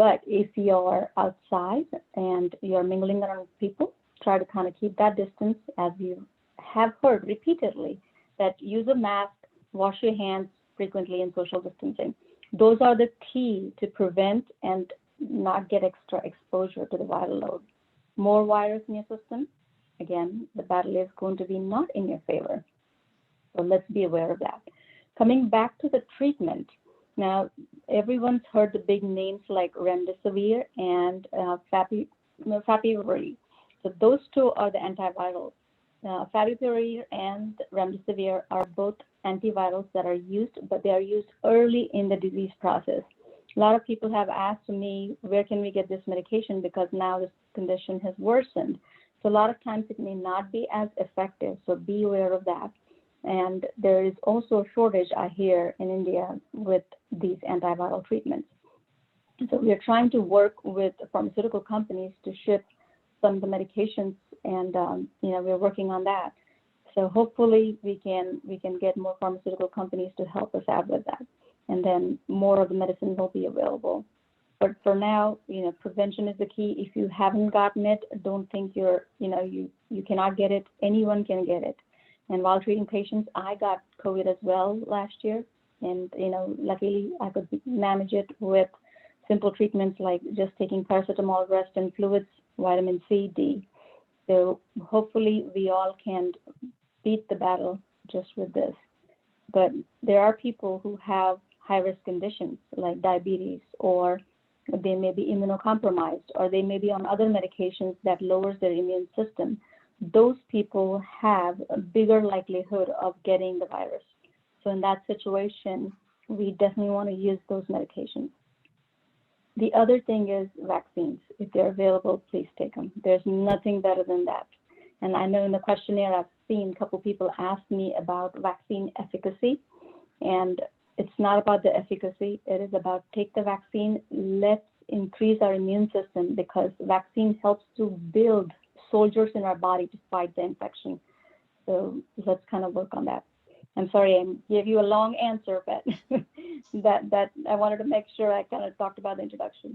But if you're outside and you're mingling around people, try to kind of keep that distance, as you have heard repeatedly, that use a mask, wash your hands frequently, and social distancing. Those are the key to prevent and not get extra exposure to the viral load. More virus in your system, again, the battle is going to be not in your favor. So let's be aware of that. Coming back to the treatment, now everyone's heard the big names like remdesivir and favipiravir. So those two are the antivirals. Favipiravir and remdesivir are both antivirals that are used, but they are used early in the disease process. A lot of people have asked me, where can we get this medication? Because now this condition has worsened. So a lot of times it may not be as effective. So be aware of that. And there is also a shortage, I hear, in India with these antiviral treatments. So we are trying to work with pharmaceutical companies to ship some of the medications, and we're working on that. So hopefully we can get more pharmaceutical companies to help us out with that, and then more of the medicine will be available. But for now, prevention is the key. If you haven't gotten it, don't think you cannot get it. Anyone can get it. And while treating patients, I got COVID as well last year, and luckily I could manage it with simple treatments like just taking paracetamol, rest, and fluids, vitamin C, D. So hopefully we all can beat the battle just with this. But there are people who have high-risk conditions like diabetes, or they may be immunocompromised, or they may be on other medications that lowers their immune system. Those people have a bigger likelihood of getting the virus. So in that situation, we definitely want to use those medications. The other thing is vaccines. If they're available, please take them. There's nothing better than that. And I know in the questionnaire, I've seen a couple people ask me about vaccine efficacy. And it's not about the efficacy. It is about take the vaccine, let's increase our immune system, because vaccine helps to build soldiers in our body to fight the infection. So let's kind of work on that. I'm sorry, I gave you a long answer, but that I wanted to make sure I kind of talked about the introduction.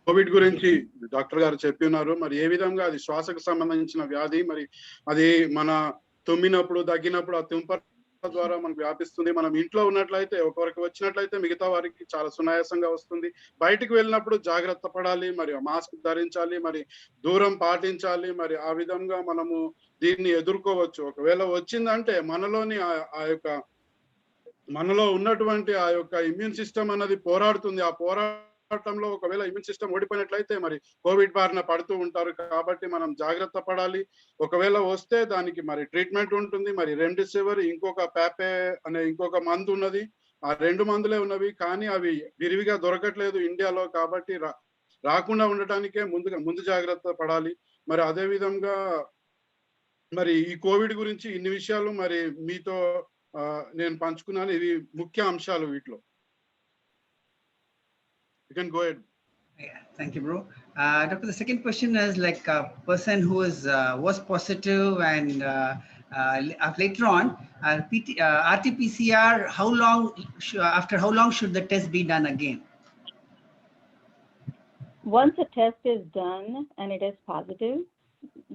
Covid గురించి doctor గారు చెప్పి ఉన్నారు. మరి ఏ విధంగా అది శ్వాసకు సంబంధించిన వ్యాధి, మరి అది మన తుమ్మినప్పుడు, దగ్గినప్పుడు ఆ తుంపర ద్వారా మనకు వ్యాపిస్తుంది. మనం ఇంట్లో ఉన్నట్లయితే, ఒకరికి వచ్చినట్లయితే మిగతా వారికి చాలా సునాయాసంగా వస్తుంది. బయటికి వెళ్ళినప్పుడు జాగ్రత్త పడాలి, మరి మాస్క్ ధరించాలి, మరి దూరం పాటించాలి. మరి ఆ విధంగా మనము దీన్ని ఎదుర్కోవచ్చు. ఒకవేళ వచ్చిందంటే మనలో ఉన్నటువంటి ఆ యొక్క ఇమ్యూన్ సిస్టమ్ అన్నది పోరాడుతుంది. ఆ పోరాటంలో ఒకవేళ ఇమ్యూన్ సిస్టమ్ ఓడిపోయినట్లయితే మరి కోవిడ్ బారిన పడుతూ ఉంటారు. కాబట్టి మనం జాగ్రత్త పడాలి. ఒకవేళ వస్తే దానికి మరి ట్రీట్మెంట్ ఉంటుంది. మరి రెమ్డెసివిర్, ఇంకొక ప్యాపే అనే ఇంకొక మందు ఉన్నది. ఆ 2 మందులే ఉన్నవి, కానీ అవి విరివిగా దొరకట్లేదు ఇండియాలో. కాబట్టి రాకుండా ఉండటానికే ముందు జాగ్రత్త పడాలి. మరి అదే విధంగా మరి ఈ కోవిడ్ గురించి ఇన్ని విషయాలు మరి మీతో నేను పంచుకున్నాను. ఇవి ముఖ్య అంశాలు వీటిలో. You can go ahead. Yeah, thank you, bro. Doctor, the second question is like a person who was positive and later on RT-PCR. After how long should the test be done again? Once a test is done and it is positive,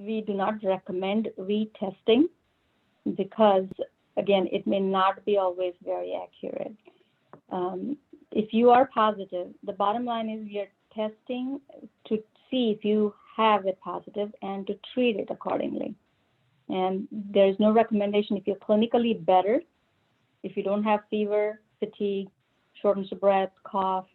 we do not recommend retesting, because again, it may not be always very accurate. If you are positive, the bottom line is you're testing to see if you have it positive and to treat it accordingly. And there's no recommendation if you're clinically better, if you don't have fever, fatigue, shortness of breath, cough,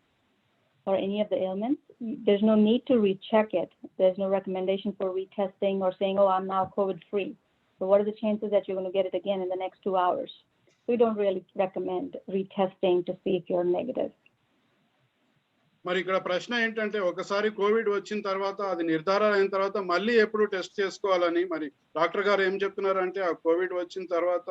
or any of the ailments, there's no need to recheck it. There's no recommendation for retesting or saying, oh, I'm now COVID-free. So what are the chances that you're going to get it again in the next 2 hours? We don't really recommend retesting to see if you're negative. మరి ఇక్కడ ప్రశ్న ఏంటంటే, ఒకసారి Covid వచ్చిన తర్వాత, అది నిర్ధారణ అయిన తర్వాత మళ్ళీ ఎప్పుడు టెస్ట్ చేసుకోవాలని మరి డాక్టర్ గారు ఏం చెప్తున్నారంటే, ఆ కోవిడ్ వచ్చిన తర్వాత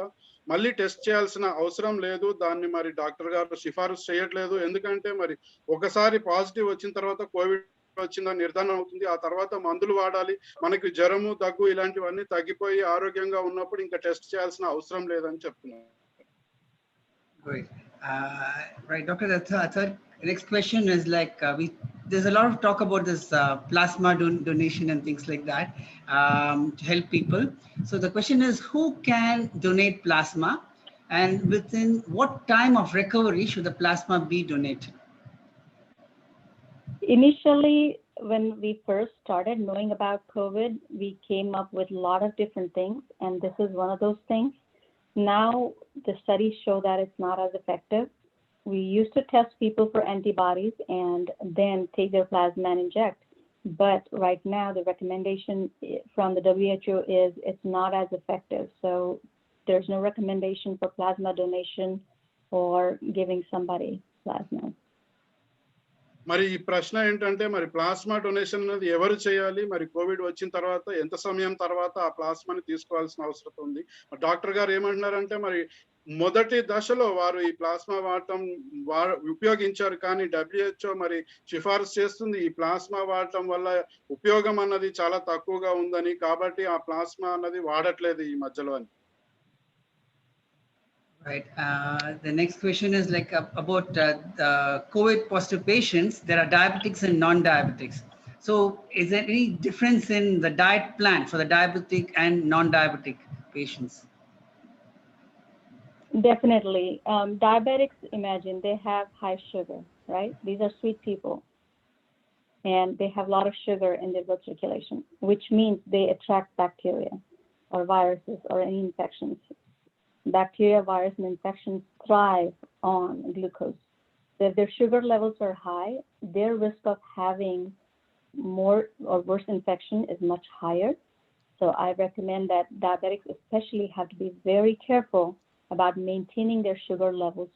మళ్ళీ టెస్ట్ చేయాల్సిన అవసరం లేదు. దాన్ని మరి డాక్టర్ గారు సిఫారసు చేయట్లేదు. ఎందుకంటే మరి ఒకసారి పాజిటివ్ వచ్చిన తర్వాత కోవిడ్ వచ్చిందని నిర్ధారణ అవుతుంది. ఆ తర్వాత మందులు వాడాలి. మనకి జ్వరము, దగ్గు ఇలాంటివన్నీ తగ్గిపోయి ఆరోగ్యంగా ఉన్నప్పుడు ఇంకా టెస్ట్ చేయాల్సిన అవసరం లేదని చెప్తున్నారు. Right, Doctor. The next question is like there's a lot of talk about this plasma donation and things like that to help people. So the question is, who can donate plasma, and within what time of recovery should the plasma be donated? Initially, when we first started knowing about COVID, we came up with a lot of different things, and this is one of those things. Now, the studies show that it's not as effective. We used to test people for antibodies and then take their plasma and inject. But right now, the recommendation from the WHO is it's not as effective. So there's no recommendation for plasma donation or giving somebody plasma. మరి ఈ ప్రశ్న ఏంటంటే మరి plasma donation అనేది ఎవరు చేయాలి, మరి Covid వచ్చిన తర్వాత ఎంత సమయం తర్వాత ఆ ప్లాస్మాని తీసుకోవాల్సిన అవసరం ఉంది? డాక్టర్ గారు ఏమంటున్నారంటే మరి మొదటి దశలో వారు ఈ ప్లాస్మా వాడటం ఉపయోగించారు, కానీ WHO మరి సిఫారసు చేస్తుంది ఈ ప్లాస్మా వాడటం వల్ల ఉపయోగం అన్నది చాలా తక్కువగా ఉందని, కాబట్టి ఆ ప్లాస్మా అన్నది వాడట్లేదు ఈ మధ్యలో అని. Right. The next question is like about the COVID positive patients. There are diabetics and non-diabetics. So is there any difference in the diet plan for the diabetic and non-diabetic patients? Definitely. Diabetics, imagine they have high sugar, right? These are sweet people. And they have a lot of sugar in their blood circulation, which means they attract bacteria or viruses or any infections. Bacteria, virus, and infections thrive on glucose. So if their sugar levels are high, their risk of having more or worse infection is much higher. So I recommend that diabetics especially have to be very careful about maintaining their sugar levels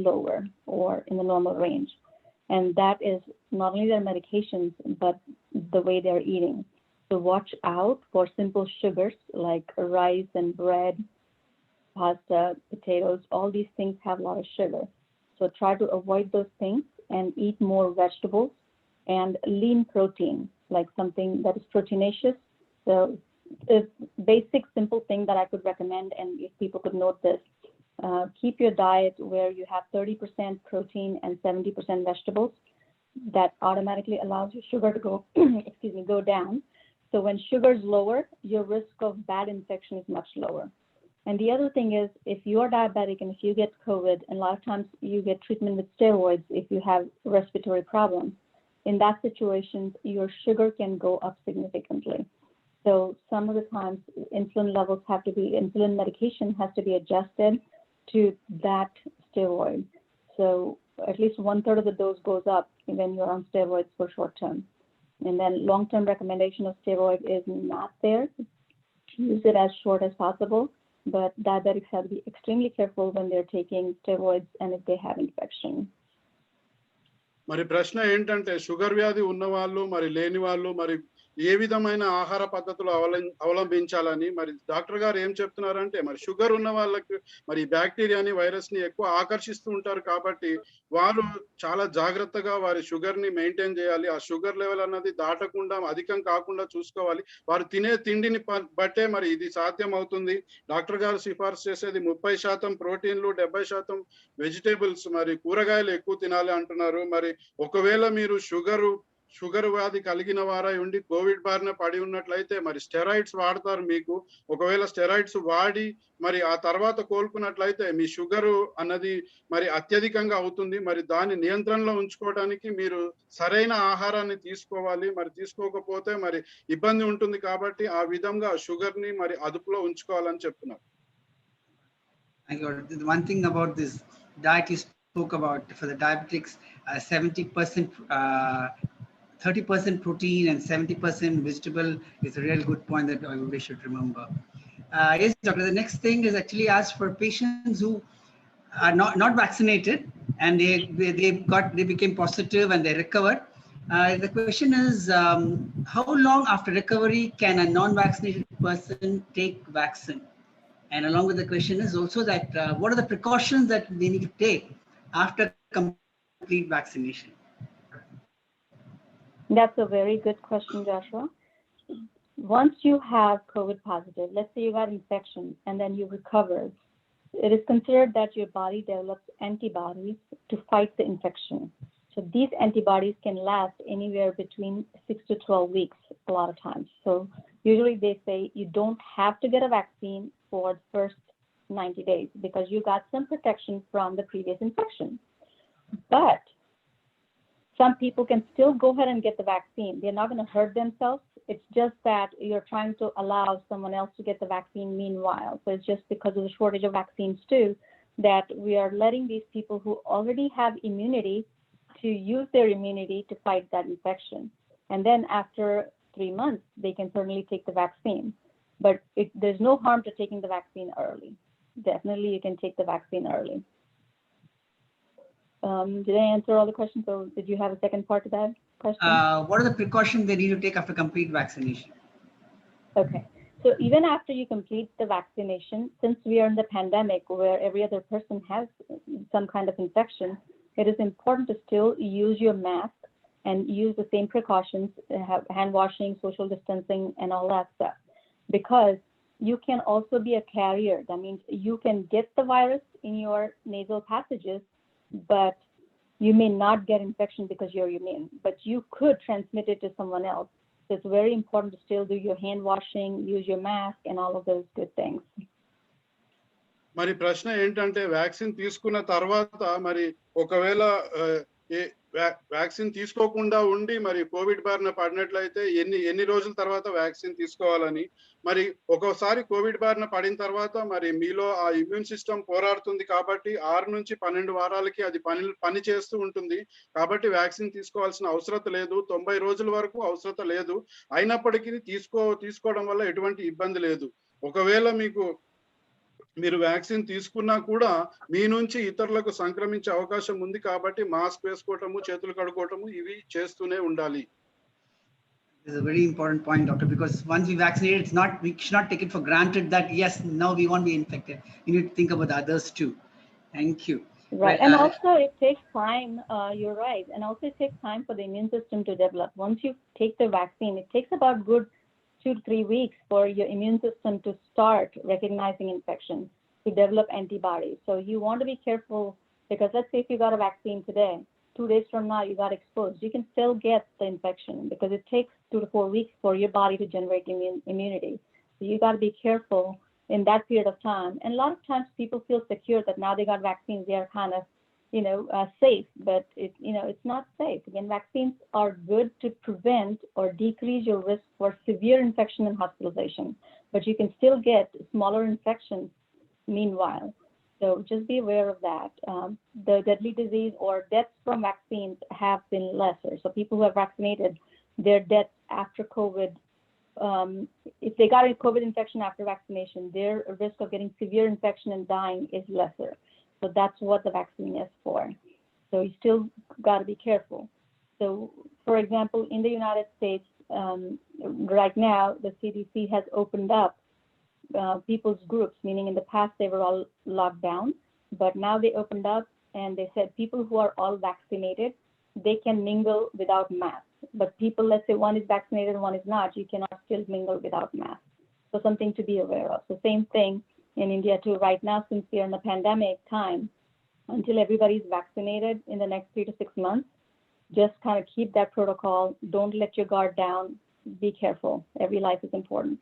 lower or in the normal range. And that is not only their medications, but the way they're eating. So watch out for simple sugars like rice and bread, pasta, potatoes, all these things have a lot of sugar. So try to avoid those things and eat more vegetables and lean protein, like something that is proteinaceous. So it's basic, simple thing that I could recommend, and if people could note this, keep your diet where you have 30% protein and 70% vegetables. That automatically allows your sugar to go, go down. So when sugar is lower, your risk of bad infection is much lower. And the other thing is, if you are diabetic and if you get COVID, and a lot of times you get treatment with steroids if you have respiratory problems, in that situation, your sugar can go up significantly. So some of the times insulin medication has to be adjusted to that steroid. So at least 1/3 of the dose goes up when you're on steroids for short term. And then long-term recommendation of steroid is not there. Use it as short as possible. But diabetics have to be extremely careful when they're taking steroids and if they have infection. మరి ప్రశ్న ఏంటంటే sugar వ్యాధి ఉన్న వాళ్ళు మరి లేని వాళ్ళు మరి ఏ విధమైన ఆహార పద్ధతులు అవలంబించాలని మరి డాక్టర్ గారు ఏం చెప్తున్నారంటే మరి షుగర్ ఉన్న వాళ్ళకి మరి బ్యాక్టీరియాని వైరస్ ని ఎక్కువ ఆకర్షిస్తూ ఉంటారు, కాబట్టి వారు చాలా జాగ్రత్తగా వారి షుగర్ ని మెయింటైన్ చేయాలి. ఆ షుగర్ లెవెల్ అన్నది దాటకుండా అధికం కాకుండా చూసుకోవాలి. వారు తినే తిండిని బట్టే మరి ఇది సాధ్యం అవుతుంది. డాక్టర్ గారు సిఫార్సు చేసేది 30% ప్రోటీన్లు, 70% వెజిటేబుల్స్, మరి కూరగాయలు ఎక్కువ తినాలి అంటున్నారు. మరి ఒకవేళ మీరు షుగర్ వ్యాధి కలిగిన వారై ఉండి కోవిడ్ బారిన పడి ఉన్నట్లయితే మరి స్టెరాయిడ్స్ వాడతారు. మీకు ఒకవేళ స్టెరాయిడ్స్ వాడి మరి ఆ తర్వాత కోలుకున్నట్లయితే మీ షుగరు అన్నది మరి అత్యధికంగా అవుతుంది. మరి దాన్ని నియంత్రణలో ఉంచుకోవడానికి మీరు సరైన ఆహారాన్ని తీసుకోవాలి. మరి తీసుకోకపోతే మరి ఇబ్బంది ఉంటుంది, కాబట్టి ఆ విధంగా షుగర్ ని మరి అదుపులో ఉంచుకోవాలని చెప్తున్నారు. One thing about this diet you spoke about for the diabetics, 70%, 30% protein and 70% vegetable is a real good point that everybody should remember. Yes, doctor, the next thing is actually asked for patients who are not vaccinated and they became positive and they recovered. The question is, how long after recovery can a non-vaccinated person take vaccine? And along with the question is also that what are the precautions that they need to take after complete vaccination? That's a very good question, Joshua. Once you have COVID positive, let's say you got infection and then you recovered, it is considered that your body develops antibodies to fight the infection. So these antibodies can last anywhere between 6 to 12 weeks a lot of times. So usually they say you don't have to get a vaccine for the first 90 days because you got some protection from the previous infection. But some people can still go ahead and get the vaccine. They're not going to hurt themselves. It's just that you're trying to allow someone else to get the vaccine meanwhile. So it's just because of the shortage of vaccines too, that we are letting these people who already have immunity to use their immunity to fight that infection. And then after 3 months, they can certainly take the vaccine. But there's no harm to taking the vaccine early. Definitely you can take the vaccine early. Did I answer all the questions, or did you have a second part to that question? What are the precautions they need to take after complete vaccination? Okay, so even after you complete the vaccination, since we are in the pandemic where every other person has some kind of infection, it is important to still use your mask and use the same precautions, have hand washing, social distancing, and all that stuff, because you can also be a carrier. That means you can get the virus in your nasal passages, but you may not get infection because you're immune, but you could transmit it to someone else. So it's very important to still do your hand washing, use your mask, and all of those good things. మరి ప్రశ్న ఏంటంటే vaccine తీసుకున్న తర్వాత మరి ఒకవేళ vaccine తీసుకోకుండా ఉండి మరి కోవిడ్ బారిన పడినట్లయితే ఎన్ని రోజుల తర్వాత వ్యాక్సిన్ తీసుకోవాలని, మరి ఒక్కోసారి కోవిడ్ బారిన పడిన తర్వాత మరి మీలో ఆ ఇమ్యూన్ సిస్టమ్ పోరాడుతుంది కాబట్టి 6 నుంచి 12 వారాలకి అది పని చేస్తూ ఉంటుంది. కాబట్టి వ్యాక్సిన్ తీసుకోవాల్సిన అవసరం లేదు, 90 రోజుల వరకు అవసరం లేదు. అయినప్పటికీ తీసుకోవడం వల్ల ఎటువంటి ఇబ్బంది లేదు. ఒకవేళ మీరు వ్యాక్సిన్ తీసుకున్నా కూడా మీ నుంచి ఇతరులకు సంక్రమించే అవకాశం ఉంది కాబట్టి మాస్క్ వేసుకోవటము, చేతులు కడుక్కోవటము ఇవి చేస్తూనే ఉండాలి. This is a very important point, doctor, because once we vaccinate, we should not take it for granted that yes, now we won't be infected. You need to think about the others too. Thank you. Right, and also it takes time. You're right, and also it takes time for the immune system to develop. Once you take the vaccine, it takes about good 2 to 3 weeks for your immune system to start recognizing infection, to develop antibodies. So you want to be careful, because let's say if you got a vaccine today, 2 days from now you got exposed, you can still get the infection because it takes 2 to 4 weeks for your body to generate immunity. So you got to be careful in that period of time. And a lot of times people feel secure that now they got vaccines, they are kind of safe, but it's not safe. Again, vaccines are good to prevent or decrease your risk for severe infection and hospitalization, but you can still get smaller infections meanwhile. So just be aware of that. The deadly disease or deaths from vaccines have been lesser. So people who are vaccinated, their deaths after COVID, if they got a COVID infection after vaccination, their risk of getting severe infection and dying is lesser. So that's what the vaccine is for. So you still got to be careful. So, for example, in the United States, right now, the CDC has opened up people's groups, meaning in the past they were all locked down, but now they opened up and they said people who are all vaccinated, they can mingle without masks. But people, let's say one is vaccinated and one is not, you cannot still mingle without masks. So something to be aware of. So same thing in India too. Right now, since we are in the pandemic time, until everybody's vaccinated in the next 3 to 6 months, just kind of keep that protocol. Don't let your guard down. Be careful. Every life is important.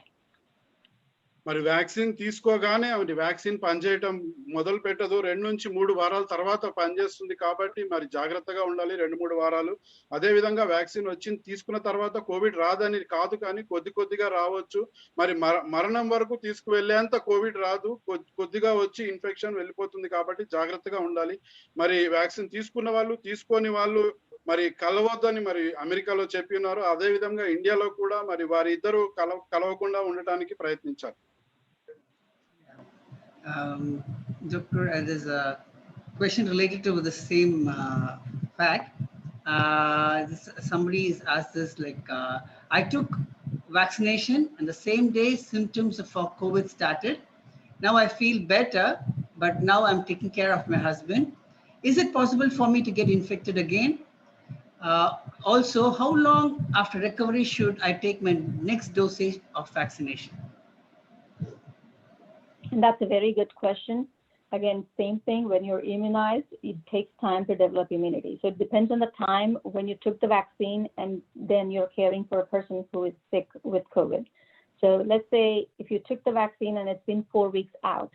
మరి vaccine తీసుకోగానే vaccine పనిచేయటం మొదలు పెట్టదు, 2 నుంచి 3 వారాల తర్వాత పనిచేస్తుంది. కాబట్టి మరి జాగ్రత్తగా ఉండాలి 2-3 వారాలు. అదే విధంగా వ్యాక్సిన్ తీసుకున్న తర్వాత కోవిడ్ రాదని కాదు, కానీ కొద్దిగా రావచ్చు. మరి మరణం వరకు తీసుకువెళ్ళేంత కోవిడ్ రాదు, కొద్దిగా వచ్చి ఇన్ఫెక్షన్ వెళ్ళిపోతుంది. కాబట్టి జాగ్రత్తగా ఉండాలి. మరి వ్యాక్సిన్ తీసుకున్న వాళ్ళు, తీసుకోని వాళ్ళు మరి కలవద్దని మరి అమెరికాలో చెప్పి ఉన్నారు. అదే విధంగా ఇండియాలో కూడా మరి వారిద్దరూ కలవకుండా ఉండటానికి ప్రయత్నించాలి. Doctor, there's a question related to the same fact. Somebody has asked this, like, I took vaccination and the same day symptoms of COVID started. Now I feel better, but now I'm taking care of my husband. Is it possible for me to get infected again? Also, how long after recovery should I take my next dosage of vaccination? And that's a very good question. again, same thing, when you're immunized, it takes time to develop immunity. So it depends on the time when you took the vaccine and then you're caring for a person who is sick with COVID. So let's say if you took the vaccine and it's been 4 weeks out,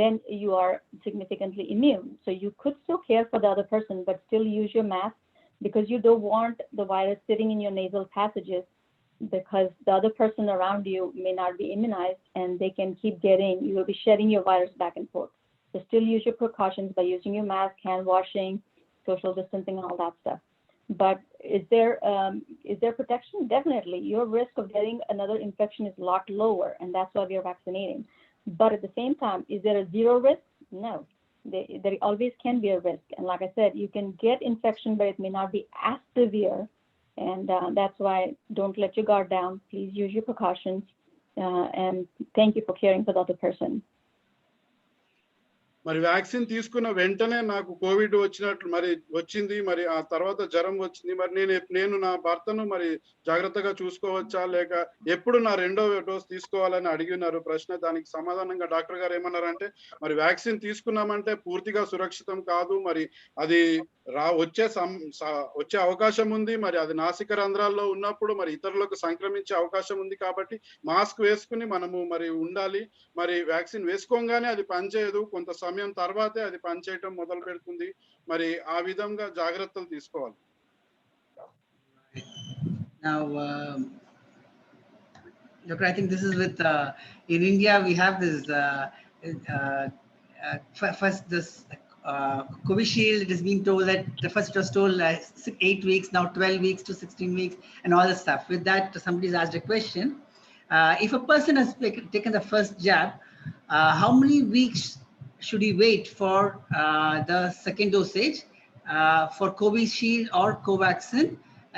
then you are significantly immune. So you could still care for the other person, but still use your mask, because you don't want the virus sitting in your nasal passages, because the other person around you may not be immunized and they can keep getting, you will be shedding your virus back and forth. So still use your precautions by using your mask, hand washing, social distancing, and all that stuff. But is there protection? Definitely. Your risk of getting another infection is a lot lower, and that's why we are vaccinating. But at the same time, is there a zero risk? No. There always can be a risk. And like I said, you can get infection, but it may not be as severe. And that's why don't let your guard down. Please use your precautions. And thank you for caring for the other person. మరి vaccine తీసుకున్న వెంటనే నాకు Covid వచ్చింది, మరి ఆ తర్వాత జ్వరం వచ్చింది. మరి నేను నా భర్తను మరి జాగ్రత్తగా చూసుకోవచ్చా, లేక ఎప్పుడు నా రెండో డోస్ తీసుకోవాలని అడిగినారు ప్రశ్న. దానికి సమాధానంగా డాక్టర్ గారు ఏమన్నారంటే, మరి వ్యాక్సిన్ తీసుకున్నామంటే పూర్తిగా సురక్షితం కాదు, మరి అది వచ్చే అవకాశం ఉంది, మరి అది నాసిక రంధ్రాల్లో ఉన్నప్పుడు మరి ఇతరులకు సంక్రమించే అవకాశం ఉంది, కాబట్టి మాస్క్ వేసుకుని మనము మరి ఉండాలి. మరి వ్యాక్సిన్ వేసుకోగానే అది పనిచేయదు, కొంత సమయం తర్వాతే అది పనిచేయటం మొదలు పెడుతుంది. మరి ఆ విధంగా జాగ్రత్తలు తీసుకోవాలి. Now, Doctor, I think this is with in India we have this first this Covishield. It has been told that the first it was told 8 weeks, now 12 weeks to 16 weeks, and all the stuff. With that, somebody's asked a question: if a person has taken the first jab, how many weeks should he wait for the second dosage for Covishield or Covaxin,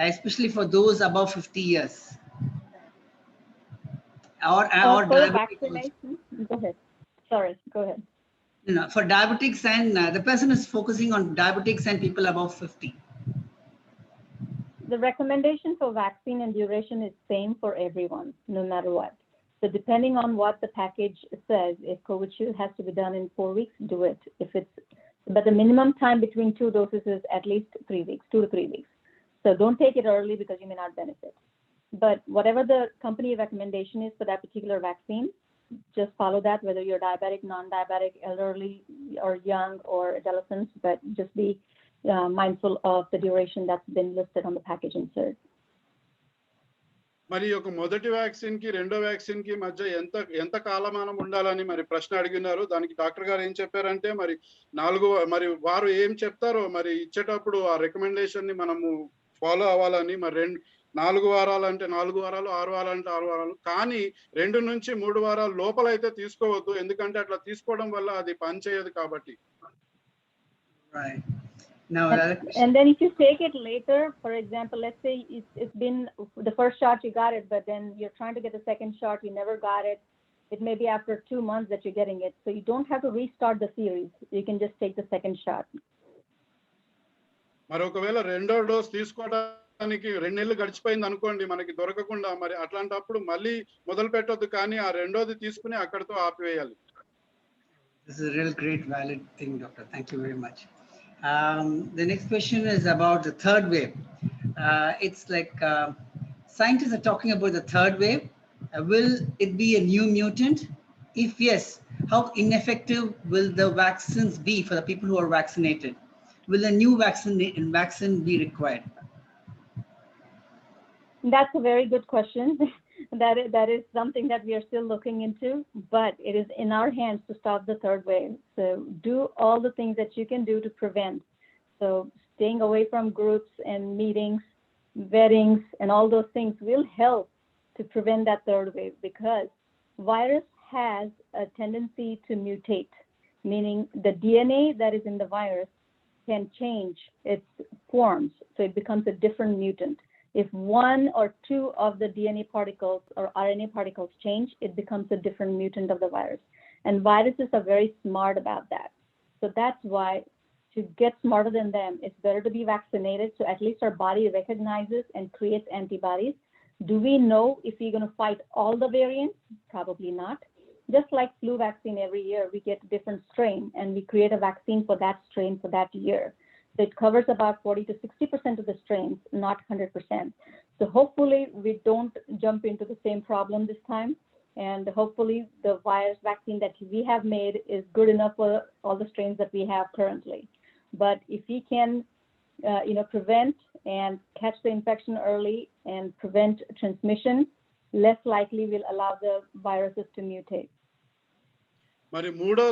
especially for those above 50 years? Or for vaccination? Go ahead. Sorry, go ahead. No, for diabetics, and the person is focusing on diabetics and people above 50. The recommendation for vaccine and duration is same for everyone, no matter what. So depending on what the package says, if Covishield has to be done in 4 weeks, do it. But the minimum time between 2 doses is at least 3 weeks, 2 to 3 weeks. So don't take it early because you may not benefit. But whatever the company recommendation is for that particular vaccine, just follow that, whether you're diabetic, non-diabetic, elderly, or young, or adolescents, but just be mindful of the duration that's been listed on the package insert. మరి ఒక మొదటి vaccine కి రెండో vaccine కి మధ్య ఎంత కాలమానం ఉండాలని మరి ప్రశ్న అడిగినారు. దానికి డాక్టర్ గారు ఏం చెప్పారంటే, మరి వారు ఏం చెప్తారో మరి ఇచ్చేటప్పుడు ఆ రికమెండేషన్ ని మనము ఫాలో అవ్వాలని. మరి 4 వారాలు అంటే 4 వారాలు, 6 వారాలు అంటే 6 వారాలు, కానీ 2 నుంచి 3 వారాల లోపల అయితే తీసుకోవద్దు, ఎందుకంటే అట్లా తీసుకోవడం వల్ల అది పనిచేయదు కాబట్టి. Right. Now, and then if you take it later, for example, let's say it's been the first shot you got it, but then you're trying to get the second shot, you never got it. It may be after 2 months that you're getting it, so you don't have to restart the series. You can just take the second shot. మరి ఒకవేళ రెండో dose తీసుకోవడానికి 2 నెలలు గడిచిపోయింది అనుకోండి, మనకి దొరకకుండా, మరి అట్లాంటప్పుడు మళ్ళీ మొదలు పెట్టొద్దు, కానీ ఆ రెండోది తీసుకుని అక్కడితో ఆపివేయాలి. This is a real great valid thing, Doctor. Thank you very much. The next question is about the third wave. It's like scientists are talking about the third wave. Will it be a new mutant? If yes, how ineffective will the vaccines be for the people who are vaccinated? Will a new vaccine be required? That's a very good question. That is something that we are still looking into, but it is in our hands to stop the third wave. So do all the things that you can do to prevent. So staying away from groups and meetings, weddings, and all those things will help to prevent that third wave, because virus has a tendency to mutate, meaning the DNA that is in the virus can change its forms. So it becomes a different mutant. If 1 or 2 of the DNA particles or RNA particles change, it becomes a different mutant of the virus. And viruses are very smart about that. So that's why, to get smarter than them, it's better to be vaccinated, so at least our body recognizes and creates antibodies. Do we know if we're going to fight all the variants? Probably not. Just like flu vaccine, every year we get a different strain and we create a vaccine for that strain for that year. So it covers about 40 to 60% of the strains, not 100%. So hopefully we don't jump into the same problem this time. And hopefully the virus vaccine that we have made is good enough for all the strains that we have currently. But if we can, prevent and catch the infection early and prevent transmission, less likely will allow the viruses to mutate. మరి మూడో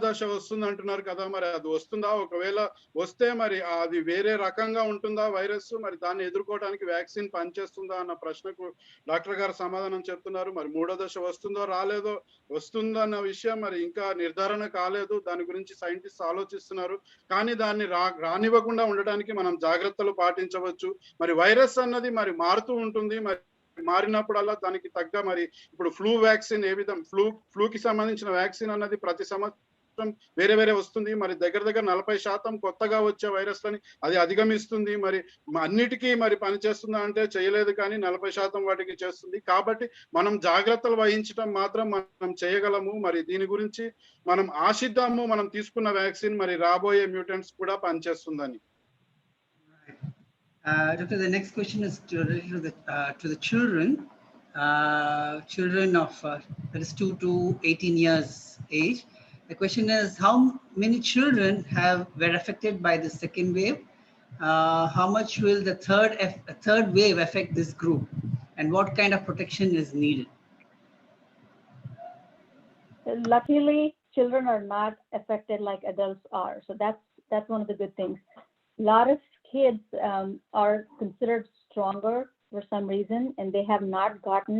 దశ వస్తుంది అంటున్నారు కదా, మరి అది వస్తుందా? ఒకవేళ వస్తే మరి అది వేరే రకంగా ఉంటుందా వైరస్? మరి దాన్ని ఎదుర్కోవడానికి వ్యాక్సిన్ పనిచేస్తుందా అన్న ప్రశ్నకు డాక్టర్ గారు సమాధానం చెప్తున్నారు. మరి మూడో దశ వస్తుందో రాలేదో, వస్తుందన్న విషయం మరి ఇంకా నిర్ధారణ కాలేదు. దాని గురించి సైంటిస్ట్ ఆలోచిస్తున్నారు. కానీ దాన్ని రానివ్వకుండా ఉండడానికి మనం జాగ్రత్తలు పాటించవచ్చు. మరి వైరస్ అన్నది మరి మారుతూ ఉంటుంది. మరి మారినప్పుడల్లా దానికి తగ్గ మరి ఇప్పుడు ఫ్లూ వ్యాక్సిన్ ఏ విధం ఫ్లూకి సంబంధించిన వ్యాక్సిన్ అన్నది ప్రతి సంవత్సరం వేరే వస్తుంది. మరి దగ్గర 40% కొత్తగా వచ్చే వైరస్లని అది అధిగమిస్తుంది. మరి అన్నిటికీ మరి పనిచేస్తుందా అంటే చేయలేదు, కానీ 40% వాటికి చేస్తుంది. కాబట్టి మనం జాగ్రత్తలు వహించడం మాత్రం మనం చేయగలము. మరి దీని గురించి మనం ఆశిద్దాము, మనం తీసుకున్న వ్యాక్సిన్ మరి రాబోయే మ్యూటెంట్స్ కూడా పనిచేస్తుందని. Doctor, the next question is related to the children. Children of that is 2 to 18 years age. The question is, how many children were affected by the second wave? How much will the third wave affect this group? And what kind of protection is needed? Luckily, children are not affected like adults are. So that's one of the good things. A lot of kids are considered stronger for some reason, and they have not gotten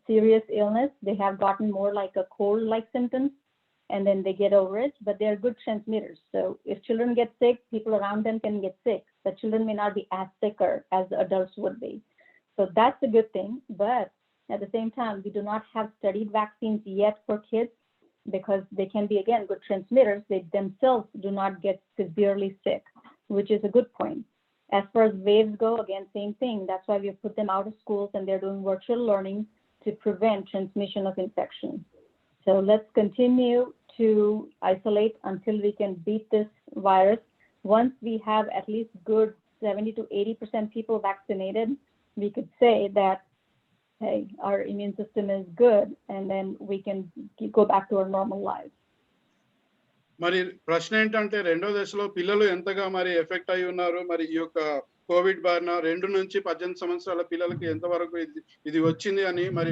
serious illness. They have gotten more like a cold-like symptoms, and then they get over it, but they're good transmitters. So if children get sick, people around them can get sick. The children may not be as sicker as the adults would be. So that's a good thing. But at the same time, we do not have studied vaccines yet for kids because they can be, again, good transmitters. They themselves do not get severely sick, which is a good point. As far as waves go, again, same thing. That's why we have put them out of schools and they're doing virtual learning to prevent transmission of infection. So let's continue to isolate until we can beat this virus. Once we have at least good 70 to 80% people vaccinated, we could say that, hey, our immune system is good, and then we can go back to our normal lives. మరి ప్రశ్న ఏంటంటే, రెండో దశలో పిల్లలు ఎంతగా మరి effect అయి ఉన్నారు? మరి ఈ యొక్క కోవిడ్ బారిన 2 నుంచి 18 సంవత్సరాల పిల్లలకి ఎంతవరకు ఇది వచ్చింది అని మరి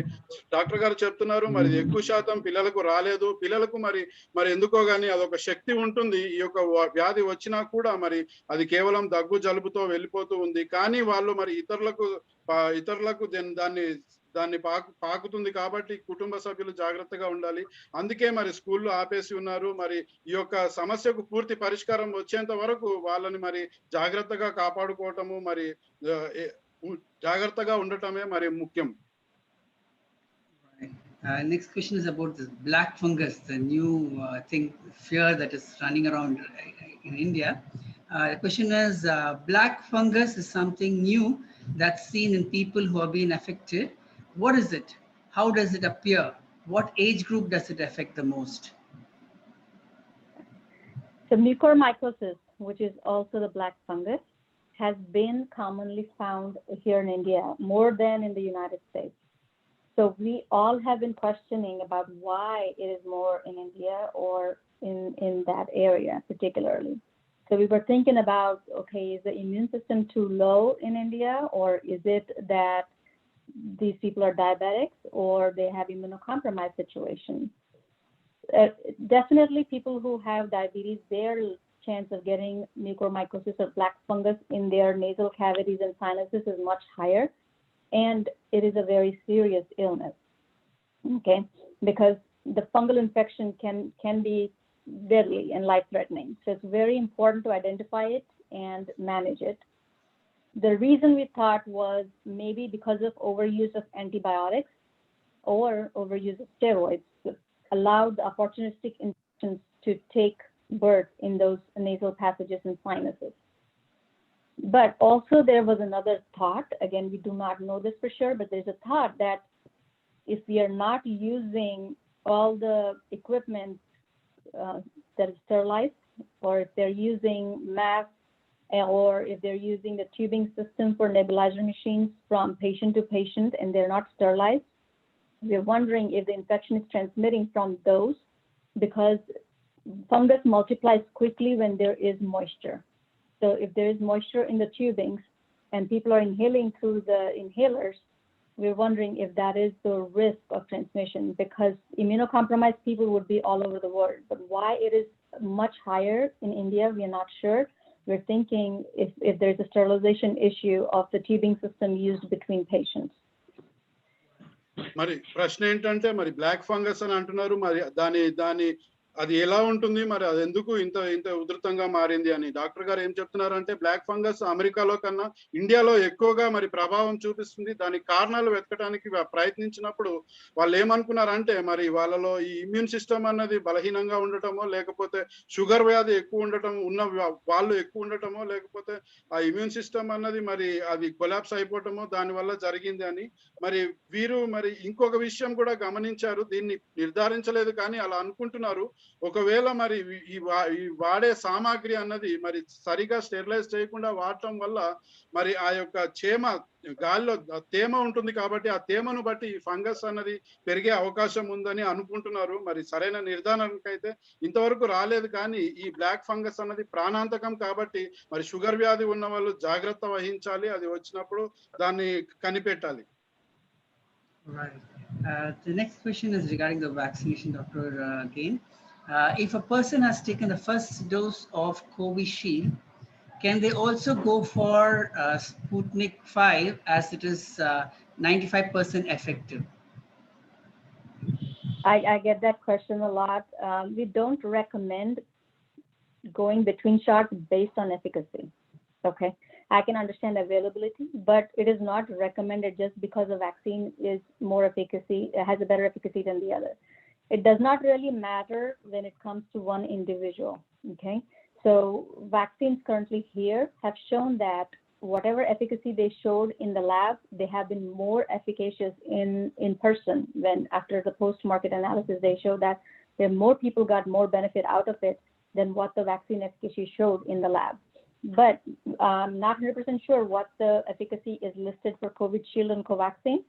డాక్టర్ గారు చెప్తున్నారు. మరి ఎక్కువ శాతం పిల్లలకు రాలేదు. పిల్లలకు మరి ఎందుకో గానీ అదొక శక్తి ఉంటుంది. ఈ యొక్క వ్యాధి వచ్చినా కూడా మరి అది కేవలం దగ్గు జలుబుతో వెళ్ళిపోతూ ఉంది. కానీ వాళ్ళు మరి ఇతరులకు దాన్ని పాకుతుంది. కాబట్టి కుటుంబ సభ్యులు జాగ్రత్తగా ఉండాలి. అందుకే మరి స్కూళ్ళు ఆపేసి ఉన్నారు. మరి ఈ యొక్క సమస్యకు పూర్తి పరిష్కారం వచ్చేంత వరకు వాళ్ళని మరి జాగ్రత్తగా కాపాడుకోవటము, మరి జాగ్రత్తగా ఉండటమే మరి ముఖ్యం. Next question is about this black fungus, the new fear that is running around in India. The question is, black fungus is something new that's seen in people who have been affected. What is it? How does it appear? What age group does it affect the most? So mucormycosis, which is also the black fungus, has been commonly found here in India more than in the United States. So we all have been questioning about why it is more in India or in that area particularly. So we were thinking about, okay, is the immune system too low in India, or is it that these people are diabetics or they have immunocompromised situation? Definitely people who have diabetes, their chance of getting mucormycosis or black fungus in their nasal cavities and sinuses is much higher, and it is a very serious illness, okay, because the fungal infection can be deadly and life-threatening. So it's very important to identify it and manage it. The reason we thought was maybe because of overuse of antibiotics or overuse of steroids allowed the opportunistic infections to take birth in those nasal passages and sinuses. But also there was another thought, again, we do not know this for sure, but there's a thought that if we are not using all the equipment that is sterilized, or if they're using masks, or if they're using the tubing system for nebulizer machines from patient to patient and they're not sterilized. We're wondering if the infection is transmitting from those, because fungus multiplies quickly when there is moisture. So if there is moisture in the tubings and people are inhaling through the inhalers, we're wondering if that is the risk of transmission, because immunocompromised people would be all over the world. But why it is much higher in India, we are not sure. We're thinking if there's a sterilization issue of the tubing system used between patients. మరి ప్రశ్న ఏంటంటే మరి black fungus అని అంటున్నారు, మరి దాని అది ఎలా ఉంటుంది, మరి అది ఎందుకు ఇంత ఉధృతంగా మారింది అని డాక్టర్ గారు ఏం చెప్తున్నారంటే, బ్లాక్ ఫంగస్ అమెరికాలో కన్నా ఇండియాలో ఎక్కువగా మరి ప్రభావం చూపిస్తుంది. దానికి కారణాలు వెతకడానికి ప్రయత్నించినప్పుడు వాళ్ళు ఏమనుకున్నారంటే, మరి వాళ్ళలో ఈ ఇమ్యూన్ సిస్టమ్ అన్నది బలహీనంగా ఉండటమో, లేకపోతే షుగర్ వ్యాధి ఎక్కువ ఉండటం ఉన్న వాళ్ళు ఎక్కువ ఉండటమో, లేకపోతే ఆ ఇమ్యూన్ సిస్టమ్ అన్నది మరి అది కొలాప్స్ అయిపోవటమో దానివల్ల జరిగింది అని. మరి వీరు మరి ఇంకొక విషయం కూడా గమనించారు, దీన్ని నిర్ధారించలేదు కానీ అలా అనుకుంటున్నారు. ఒకవేళ మరి ఈ వాడే సామాగ్రి అన్నది మరి సరిగా స్టెరిలైజ్ చేయకుండా వాడటం వల్ల మరి ఆ యొక్క గాలిలో తేమ ఉంటుంది కాబట్టి ఆ తేమను బట్టి ఈ ఫంగస్ అన్నది పెరిగే అవకాశం ఉందని అనుకుంటున్నారు. మరి సరైన నిర్ధారణకైతే ఇంతవరకు రాలేదు, కానీ ఈ బ్లాక్ ఫంగస్ అన్నది ప్రాణాంతకం కాబట్టి మరి షుగర్ వ్యాధి ఉన్న వాళ్ళు జాగ్రత్త వహించాలి, అది వచ్చినప్పుడు దాన్ని కనిపెట్టాలి. Right. The next question is regarding the vaccination, Dr. Again. If a person has taken the first dose of Covishield, can they also go for Sputnik 5 as it is 95% effective? I get that question a lot. We don't recommend going between shots based on efficacy. Okay. I can understand availability, but it is not recommended just because the vaccine is more efficacy, it has a better efficacy than the other. It does not really matter when it comes to one individual, okay? So vaccines currently here have shown that whatever efficacy they showed in the lab, they have been more efficacious in person. When after the post-market analysis, they showed that more people got more benefit out of it than what the vaccine efficacy showed in the lab. But I'm not 100% sure what the efficacy is listed for Covishield and Covaxin,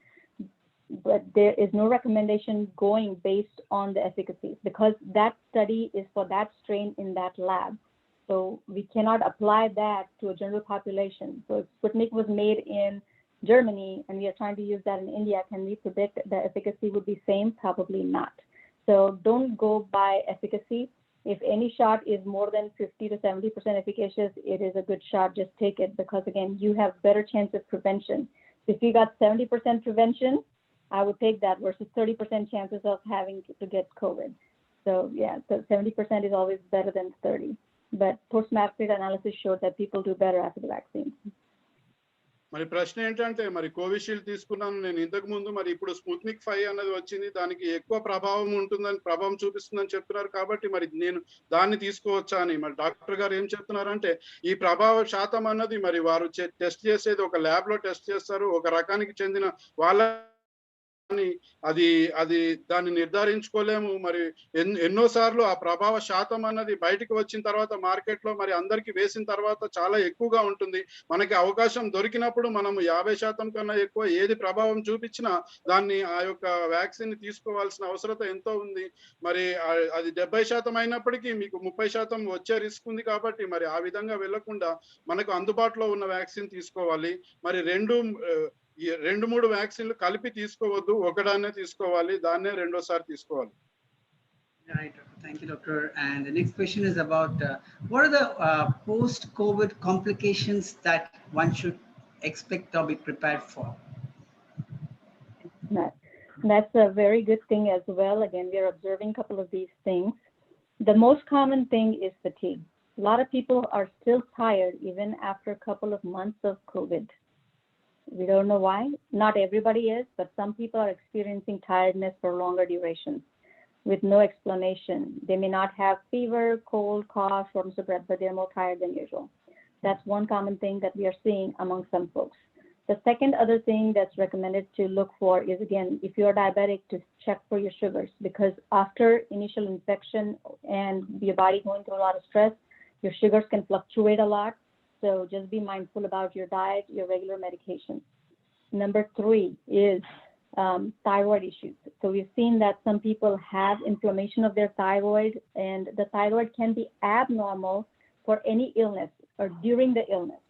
but there is no recommendation going based on the efficacy, because that study is for that strain in that lab. So we cannot apply that to a general population. So if Sputnik was made in Germany and we are trying to use that in India, can we predict the efficacy would be same? Probably not. So don't go by efficacy. If any shot is more than 50 to 70% efficacious, it is a good shot. Just take it, because again, you have better chance of prevention. If you got 70% prevention, I would take that versus 30% chances of having to get COVID. So yeah, so 70% is always better than 30. But post-market analysis showed that people do better after the vaccine. మరి ప్రశ్న ఏంటంటే, మరి Covishield తీసుకున్నాను నేను ఇంతకు ముందు, మరి ఇప్పుడు స్పుత్నిక్ 5 అన్నది వచ్చింది, దానికి ఎక్కువ ప్రభావం చూపిస్తుందని చెప్తున్నారు కాబట్టి మరి నేను దాన్ని తీసుకోవచ్చా అని. మరి డాక్టర్ గారు ఏం చెప్తున్నారంటే, ఈ ప్రభావ శాతం అన్నది మరి వారు టెస్ట్ చేసేది ఒక ల్యాబ్ లో టెస్ట్ చేస్తారు, ఒక రకానికి చెందిన వాళ్ళ అది దాన్ని నిర్ధారించుకోలేము. మరి ఎన్నోసార్లు ఆ ప్రభావ శాతం అన్నది బయటకు వచ్చిన తర్వాత మార్కెట్ లో మరి అందరికి వేసిన తర్వాత చాలా ఎక్కువగా ఉంటుంది. మనకి అవకాశం దొరికినప్పుడు మనం 50% కన్నా ఎక్కువ ఏది ప్రభావం చూపించినా దాన్ని ఆ యొక్క వ్యాక్సిన్ ని తీసుకోవాల్సిన అవసరం ఎంతో ఉంది. మరి అది 70% అయినప్పటికీ మీకు 30% వచ్చే రిస్క్ ఉంది కాబట్టి మరి ఆ విధంగా వెళ్లకుండా మనకు అందుబాటులో ఉన్న వ్యాక్సిన్ తీసుకోవాలి. మరి 2-3 వ్యాక్సిన్లు కలిపి తీసుకోవద్దు, ఒకదాన్నే తీసుకోవాలి, దాన్నే రెండోసారి తీసుకోవాలి. Right. Thank you, doctor. And the next question is about what are the post-COVID complications that one should expect or be prepared for? That's a very good thing as well. Again, we are observing a couple of these things. The most common thing is fatigue. A lot of people are still tired even after a couple of months of COVID. We don't know why. Not everybody is, but some people are experiencing tiredness for longer durations with no explanation. They may not have fever, cold, cough, shortness of breath, but they're more tired than usual. That's one common thing that we are seeing among some folks. The second other thing that's recommended to look for is, again, if you're diabetic, to check for your sugars, because after initial infection and your body going through a lot of stress, your sugars can fluctuate a lot. So just be mindful about your diet, your regular medications. Number 3 is thyroid issues. So we've seen that some people have inflammation of their thyroid, and the thyroid can be abnormal for any illness or during the illness.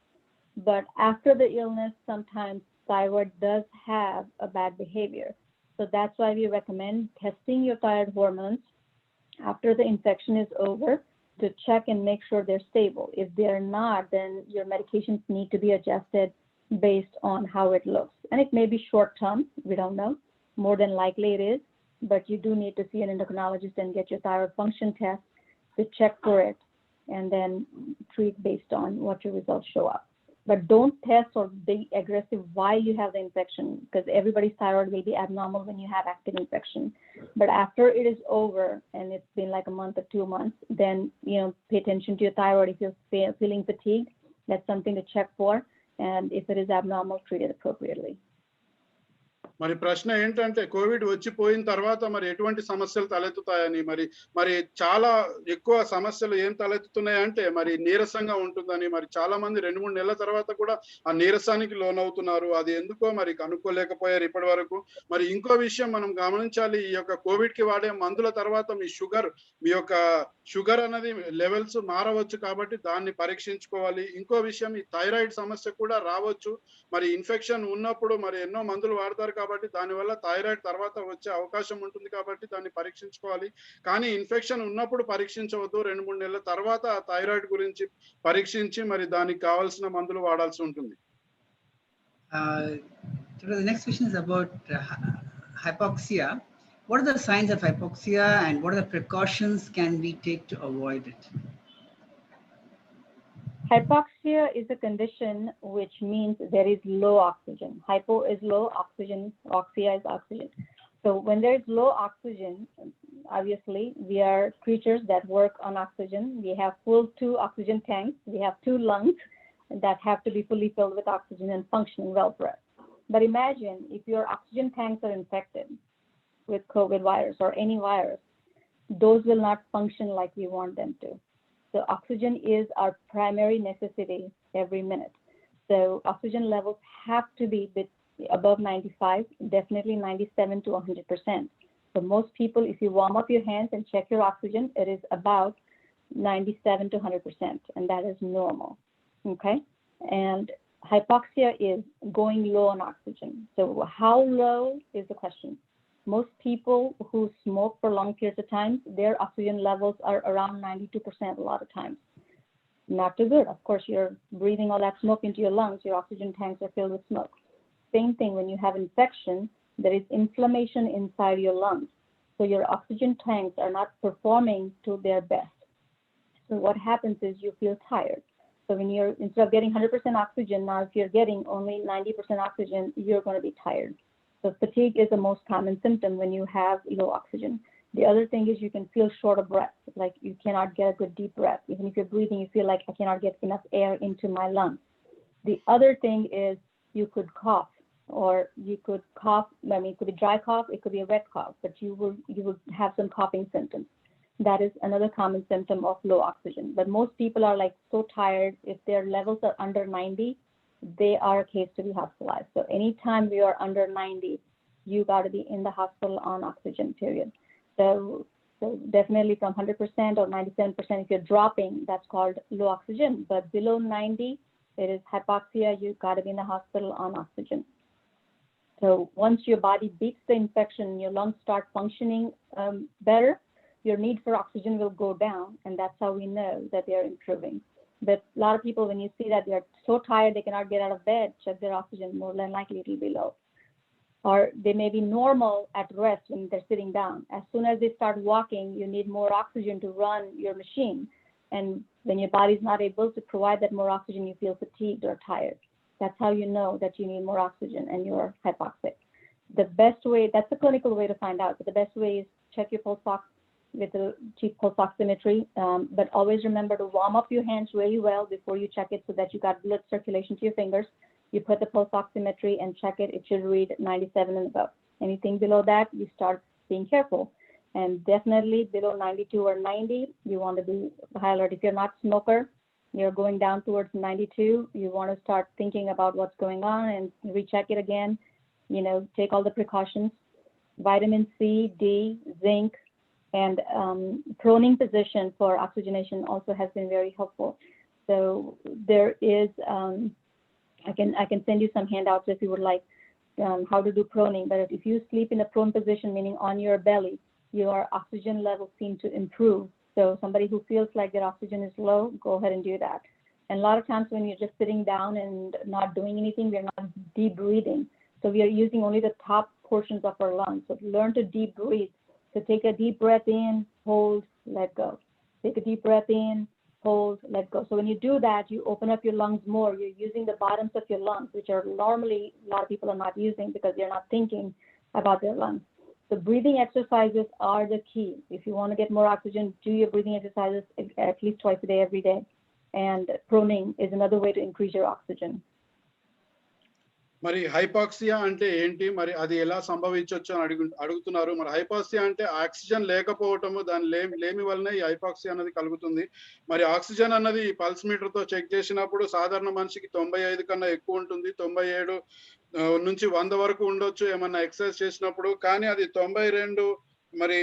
But after the illness, sometimes thyroid does have a bad behavior. So that's why we recommend testing your thyroid hormones after the infection is over to check and make sure they're stable. If they're not, then your medications need to be adjusted based on how it looks. And it may be short term, we don't know. More than likely it is, but you do need to see an endocrinologist and get your thyroid function test to check for it, and then treat based on what your results show up. But don't test or be aggressive while you have the infection, because everybody's thyroid will be abnormal when you have active infection. But after it is over and it's been like a month or 2 months, then pay attention to your thyroid. If you're feeling fatigued, that's something to check for. And if it is abnormal, treat it appropriately. మరి ప్రశ్న ఏంటంటే Covid వచ్చిపోయిన తర్వాత మరి ఎటువంటి సమస్యలు తలెత్తుతాయని, మరి చాలా ఎక్కువ సమస్యలు ఏం తలెత్తుతున్నాయంటే మరి నీరసంగా ఉంటుందని, మరి చాలా మంది 2-3 నెలల తర్వాత కూడా ఆ నీరసానికి లోనవుతున్నారు. అది ఎందుకో మరి కనుక్కోలేకపోయారు ఇప్పటి వరకు. మరి ఇంకో విషయం మనం గమనించాలి, ఈ యొక్క కోవిడ్ కి వాడే మందుల తర్వాత మీ యొక్క షుగర్ అనేది లెవెల్స్ మారవచ్చు, కాబట్టి దాన్ని పరీక్షించుకోవాలి. ఇంకో విషయం, ఈ థైరాయిడ్ సమస్య కూడా రావచ్చు. మరి ఇన్ఫెక్షన్ ఉన్నప్పుడు మరి ఎన్నో మందులు వాడతారు కాబట్టి దానివల్ల థైరాయిడ్ తర్వాత వచ్చే అవకాశం ఉంటుంది, కాబట్టి దాన్ని పరీక్షించుకోవాలి. కానీ ఇన్ఫెక్షన్ ఉన్నప్పుడు పరీక్షించవద్దు. 2-3 నెలల తర్వాత థైరాయిడ్ గురించి పరీక్షించి మరి దానికి కావాల్సిన మందులు వాడాల్సి ఉంటుంది. The next question is about hypoxia. What are the signs of hypoxia and what are the precautions can we take to avoid it? Hypoxia is a condition which means there is low oxygen. Hypo is low, oxia is oxygen. So when there is low oxygen, obviously we are creatures that work on oxygen. We have full 2 oxygen tanks. We have 2 lungs that have to be fully filled with oxygen and functioning well for us. But imagine if your oxygen tanks are infected with COVID virus or any virus, those will not function like we want them to. So oxygen is our primary necessity every minute. So oxygen levels have to be above 95, definitely 97 to 100%. So most people, if you warm up your hands and check your oxygen, it is about 97 to 100%, and that is normal, okay? And hypoxia is going low on oxygen. So how low is the question? Most people who smoke for long periods of time, their oxygen levels are around 92% a lot of times. Not too good. Of course, you're breathing all that smoke into your lungs. Your oxygen tanks are filled with smoke. Same thing when you have infection, there is inflammation inside your lungs. So your oxygen tanks are not performing to their best. So what happens is you feel tired. So when instead of getting 100% oxygen, now if you're getting only 90% oxygen, you're going to be tired. So fatigue is the most common symptom when you have low oxygen. The other thing is you can feel short of breath, like you cannot get a good deep breath. Even if you're breathing, you feel like I cannot get enough air into my lungs. The other thing is you could cough, or you could cough. I mean, it could be dry cough, it could be a wet cough, but you will have some coughing symptoms. That is another common symptom of low oxygen. But most people are like so tired. If their levels are under 90, they are a case to be hospitalized. So anytime we are under 90, you got to be in the hospital on oxygen, period. So definitely from 100% or 97%, if you're dropping, that's called low oxygen. But below 90, it is hypoxia. You got to be in the hospital on oxygen. So once your body beats the infection, your lungs start functioning better, your need for oxygen will go down, and that's how we know that they are improving. But a lot of people, when you see that they are so tired they cannot get out of bed, check their oxygen, more than likely it will be low. Or they may be normal at rest when they're sitting down. As soon as they start walking, you need more oxygen to run your machine. And when your body is not able to provide that more oxygen, you feel fatigued or tired. That's how you know that you need more oxygen and you're hypoxic. The best way, that's the clinical way to find out, but the best way is check your pulse ox with a cheap pulse oximetry. But always remember to warm up your hands really well before you check it so that you got blood circulation to your fingers. You put the pulse oximetry and check it. It should read 97 and above. Anything below that, you start being careful. And definitely below 92 or 90, you want to be high alert. If you're not a smoker, you're going down towards 92, you want to start thinking about what's going on and recheck it again. You know, take all the precautions. Vitamin C, D, zinc, and proning position for oxygenation also has been very helpful. So there is, I can send you some handouts if you would like, how to do proning. But if you sleep in a prone position, meaning on your belly, your oxygen levels seem to improve. So somebody who feels like their oxygen is low, go ahead and do that. And a lot of times when you're just sitting down and not doing anything, we're not deep breathing. So we are using only the top portions of our lungs. So learn to deep breathe. So take a deep breath in, hold, let go. Take a deep breath in, hold, let go. So when you do that, you open up your lungs more. You're using the bottoms of your lungs, which are normally a lot of people are not using because they're not thinking about their lungs. So breathing exercises are the key. If you want to get more oxygen, do your breathing exercises at least twice a day, every day. And proning is another way to increase your oxygen. మరి hypoxia అంటే ఏంటి, మరి అది ఎలా సంభవించవచ్చు అని అడుగుతున్నారు. మరి హైపాక్సియా అంటే ఆక్సిజన్ లేకపోవటము, దాని లేమి వలన ఈ హైపాక్సియా అన్నది కలుగుతుంది. మరి ఆక్సిజన్ అన్నది పల్స్ మీటర్ తో చెక్ చేసినప్పుడు సాధారణ మనిషికి 95 కన్నా ఎక్కువ ఉంటుంది. 97 నుంచి 100 వరకు ఉండొచ్చు ఏమన్నా ఎక్సర్సైజ్ చేసినప్పుడు. కానీ అది 92, మరి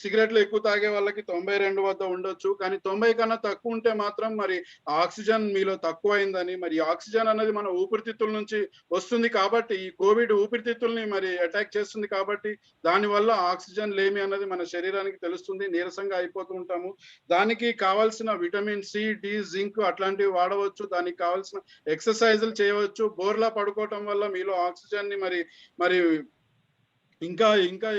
సిగరెట్లు ఎక్కువ తాగే వాళ్ళకి 92 వద్ద ఉండొచ్చు. కానీ 90 కన్నా తక్కువ ఉంటే మాత్రం మరి ఆక్సిజన్ మీలో తక్కువ అయిందని. మరి ఆక్సిజన్ అనేది మన ఊపిరితిత్తుల నుంచి వస్తుంది కాబట్టి, ఈ కోవిడ్ ఊపిరితిత్తుల్ని మరి అటాక్ చేస్తుంది కాబట్టి, దానివల్ల ఆక్సిజన్ లేమి అన్నది మన శరీరానికి తెలుస్తుంది. నీరసంగా అయిపోతూ ఉంటాము. దానికి కావాల్సిన విటమిన్ సి, డి, జింక్ అట్లాంటివి వాడవచ్చు. దానికి కావాల్సిన ఎక్సర్సైజులు చేయవచ్చు. బోర్లా పడుకోవటం వల్ల మీలో ఆక్సిజన్ ని మరి ఇంకా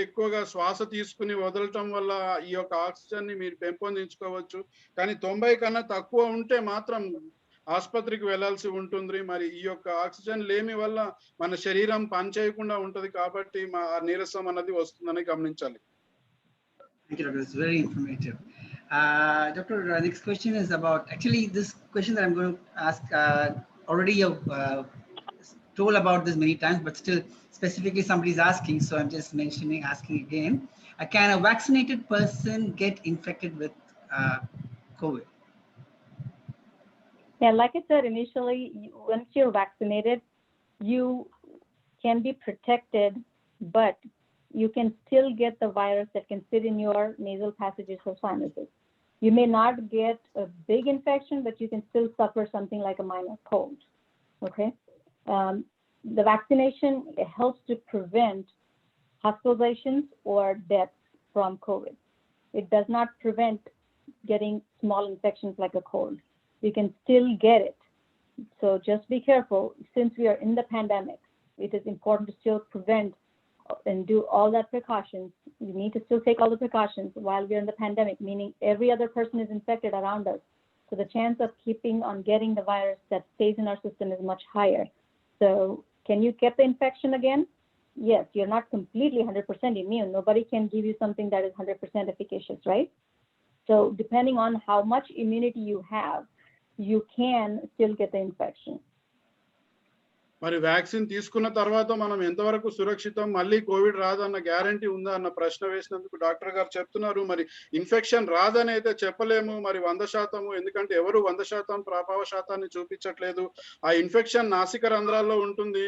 ఎక్కువగా శ్వాస తీసుకుని వదలటం వల్ల ఈ యొక్క ఆక్సిజన్ ని మీరు పెంపొందించుకోవచ్చు. కానీ 90 కన్నా తక్కువ ఉంటే మాత్రం ఆసుపత్రికి వెళ్లాల్సి ఉంటుంది. మరి ఈ యొక్క ఆక్సిజన్ లేమి వల్ల మన శరీరం పనిచేయకుండా ఉంటది కాబట్టి మా నీరసం అన్నది వస్తుందని గమనించాలి. Thank you, Doctor. It's very informative. Doctor, next question is about, actually this question that I'm going to ask, already you've told about this many times, but still specifically somebody's asking, so I'm just asking again. Can a vaccinated person get infected with COVID? Yeah, like I said initially, once you're vaccinated, you can be protected, but you can still get the virus that can sit in your nasal passages or sinuses. You may not get a big infection, but you can still suffer something like a minor cold, okay? The vaccination helps to prevent hospitalizations or deaths from COVID. It does not prevent getting small infections like a cold. You can still get it. So just be careful. Since we are in the pandemic, it is important to still prevent and do all that precautions. You need to still take all the precautions while we're in the pandemic, meaning every other person is infected around us. So the chance of keeping on getting the virus that stays in our system is much higher. So can you get the infection again? Yes, you're not completely 100% immune. Nobody can give you something that is 100% efficacious, right? So depending on how much immunity you have, you can still get the infection. మరి vaccine తీసుకున్న తర్వాత మనం ఎంతవరకు సురక్షితం, మళ్ళీ Covid రాదన్న guarantee ఉందా అన్న ప్రశ్న వేసినందుకు డాక్టర్ గారు చెప్తున్నారు. మరి ఇన్ఫెక్షన్ రాదని అయితే చెప్పలేము మరి 100%, ఎందుకంటే ఎవరు 100% ప్రభావ శాతాన్ని చూపించట్లేదు. ఆ ఇన్ఫెక్షన్ నాసిక రంధ్రాల్లో ఉంటుంది.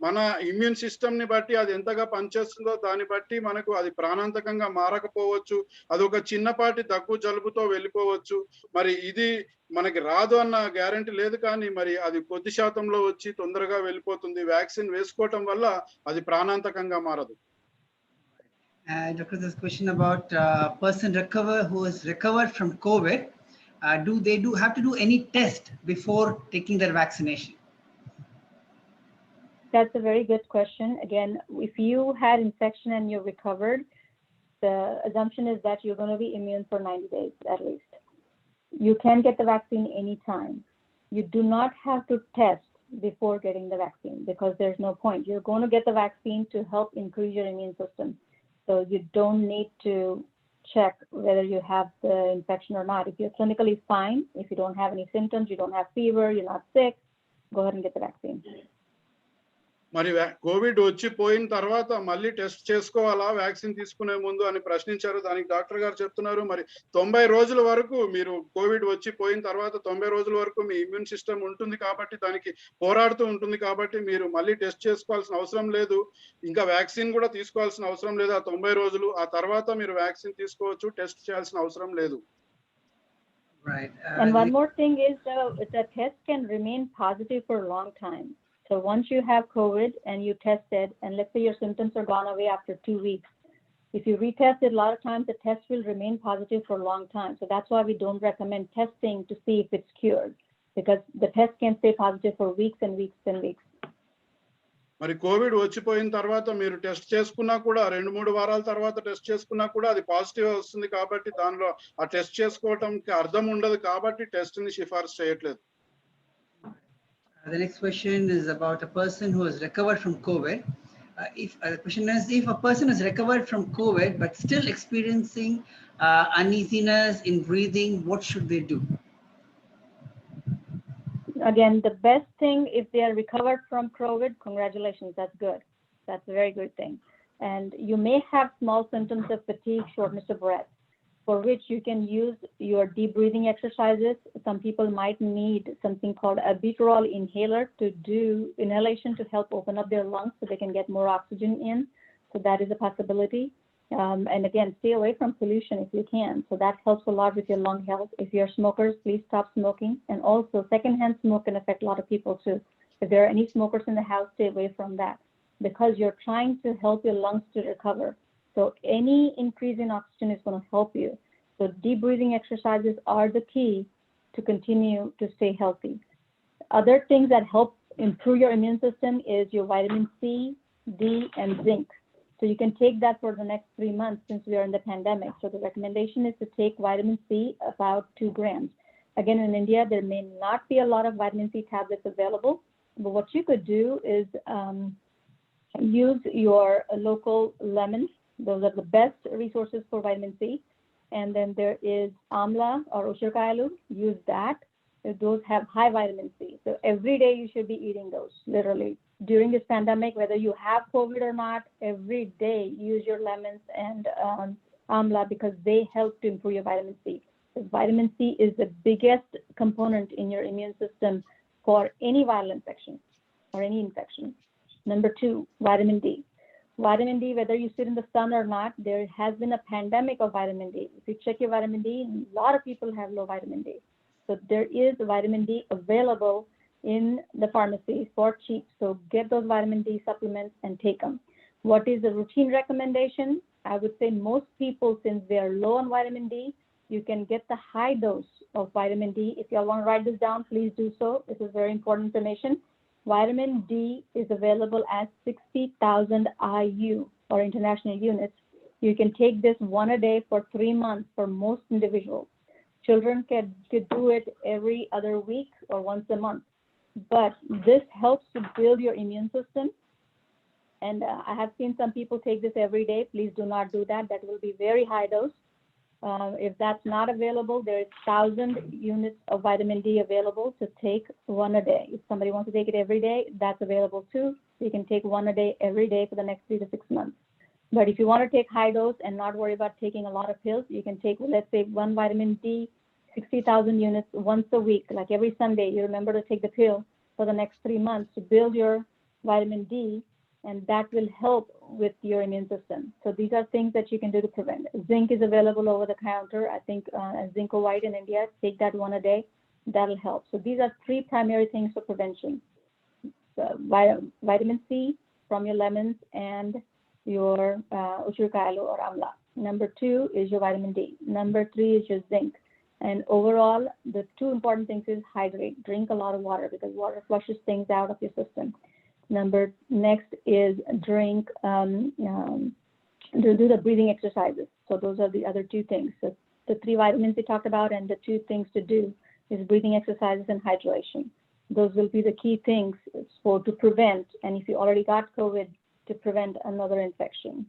మన ఇమ్యూన్ సిస్టమ్ ని బట్టి అది ఎంతగా పనిచేస్తుందో దాన్ని బట్టి మనకు అది ప్రాణాంతకంగా మారకపోవచ్చు. అదొక చిన్నపాటి దగ్గు జలుబుతో వెళ్ళిపోవచ్చు. మరి ఇది మనకి రాదు అన్న గ్యారంటీ లేదు, కానీ మరి అది కొద్ది శాతంలో వచ్చి తొందరగా వెళ్ళిపోతుంది. వ్యాక్సిన్ వేసుకోవటం వల్ల అది ప్రాణాంతకంగా మారదు. Doctor, this question about person who is recovered from COVID, do they have to do any test before taking their vaccination? That's a very good question. Again, if you had infection and you recovered, the assumption is that you're going to be immune for 90 days at least. You can get the vaccine anytime. You do not have to test before getting the vaccine because there's no point. You're going to get the vaccine to help increase your immune system. So you don't need to check whether you have the infection or not. If you're clinically fine, if you don't have any symptoms, you don't have fever, you're not sick, go ahead and get the vaccine. మరి Covid వచ్చిపోయిన తర్వాత మళ్ళీ test చేసుకోవాలా vaccine తీసుకునే ముందు అని ప్రశ్నించారు. దానికి doctor గారు చెప్తున్నారు మరి 90 రోజుల వరకు మీరు కోవిడ్ వచ్చిపోయిన తర్వాత 90 రోజుల వరకు మీ ఇమ్యూన్ సిస్టమ్ ఉంటుంది కాబట్టి దానికి పోరాడుతూ ఉంటుంది కాబట్టి మీరు మళ్ళీ టెస్ట్ చేసుకోవాల్సిన అవసరం లేదు. ఇంకా వ్యాక్సిన్ కూడా తీసుకోవాల్సిన అవసరం లేదు. ఆ 90 రోజులు ఆ తర్వాత మీరు వ్యాక్సిన్ తీసుకోవచ్చు, టెస్ట్ చేయాల్సిన అవసరం లేదు. Right. And one more thing is the test can remain positive for a long time. So once you have COVID and you tested, and let's say your symptoms are gone away after 2 weeks, if you retest it, a lot of times the test will remain positive for a long time. So that's why we don't recommend testing to see if it's cured, because the test can stay positive for weeks and weeks and weeks. మరి Covid వచ్చిపోయిన తర్వాత మీరు test చేసుకున్నా కూడా 2-3 వారాల తర్వాత test చేసుకున్నా కూడా అది పాజిటివ్ వస్తుంది కాబట్టి దానిలో ఆ టెస్ట్ చేసుకోవడానికి అర్థం ఉండదు కాబట్టి టెస్ట్ ని సిఫారసు చేయట్లేదు. The next question is about a person who has recovered from COVID. The question is, if a person has recovered from COVID but still experiencing uneasiness in breathing, what should they do? Again, the best thing, if they are recovered from COVID, congratulations, that's good. That's a very good thing. And you may have small symptoms of fatigue, shortness of breath, for which you can use your deep breathing exercises. Some people might need something called a albuterol inhaler to do inhalation to help open up their lungs so they can get more oxygen in. So that is a possibility. And again, stay away from pollution if you can. So that helps a lot with your lung health. If you're smokers, please stop smoking. And also, secondhand smoke can affect a lot of people too. If there are any smokers in the house, stay away from that, because you're trying to help your lungs to recover. So any increase in oxygen is going to help you. So deep breathing exercises are the key to continue to stay healthy. Other things that help improve your immune system is your vitamin C, D, and zinc. So you can take that for the next 3 months since we are in the pandemic. So the recommendation is to take vitamin C about 2 grams. Again, in India, there may not be a lot of vitamin C tablets available, but what you could do is use your local lemons. Those are the best resources for vitamin C. And then there is amla or ushirkayalu. Use that. Those have high vitamin C. So every day you should be eating those, literally. During this pandemic, whether you have COVID or not, every day use your lemons and amla, because they help to improve your vitamin C. So vitamin C is the biggest component in your immune system for any viral infection or any infection. Number 2, vitamin D. Vitamin D, whether you sit in the sun or not, there has been a pandemic of vitamin D. If you check your vitamin D, a lot of people have low vitamin D. So there is vitamin D available in the pharmacy for cheap. So get those vitamin D supplements and take them. What is the routine recommendation? I would say most people, since they are low on vitamin D, you can get the high dose of vitamin D. If you want to write this down, please do so. This is very important information. Vitamin D is available as 60,000 IU or international units. You can take this 1 a day for 3 months for most individuals. Children could do it every other week or once a month. But this helps to build your immune system. And I have seen some people take this every day. Please do not do that. That will be very high dose. If that's not available, there is 1,000 units of vitamin D available to take 1 a day. If somebody wants to take it every day, that's available too. You can take 1 a day every day for the next 3 to 6 months. But if you want to take high dose and not worry about taking a lot of pills, you can take, let's say, 1 vitamin D, 60,000 units once a week. Like every Sunday, you remember to take the pill for the next 3 months to build your vitamin D, and that will help with your immune system. So these are things that you can do to prevent. Zinc is available over the counter. I think Zinco White in India, take that 1 a day. That'll help. So these are 3 primary things for prevention. So vitamin C from your lemons and your ushirkayalu or amla. Number 2 is your vitamin D. Number 3 is your zinc. And overall, the 2 important things is hydrate. Drink a lot of water, because water flushes things out of your system. Next is drink, do the breathing exercises. So those are the other 2 things. So the 3 vitamins we talked about, and the 2 things to do is breathing exercises and hydration. Those will be the key things to prevent, and if you already got COVID, to prevent another infection.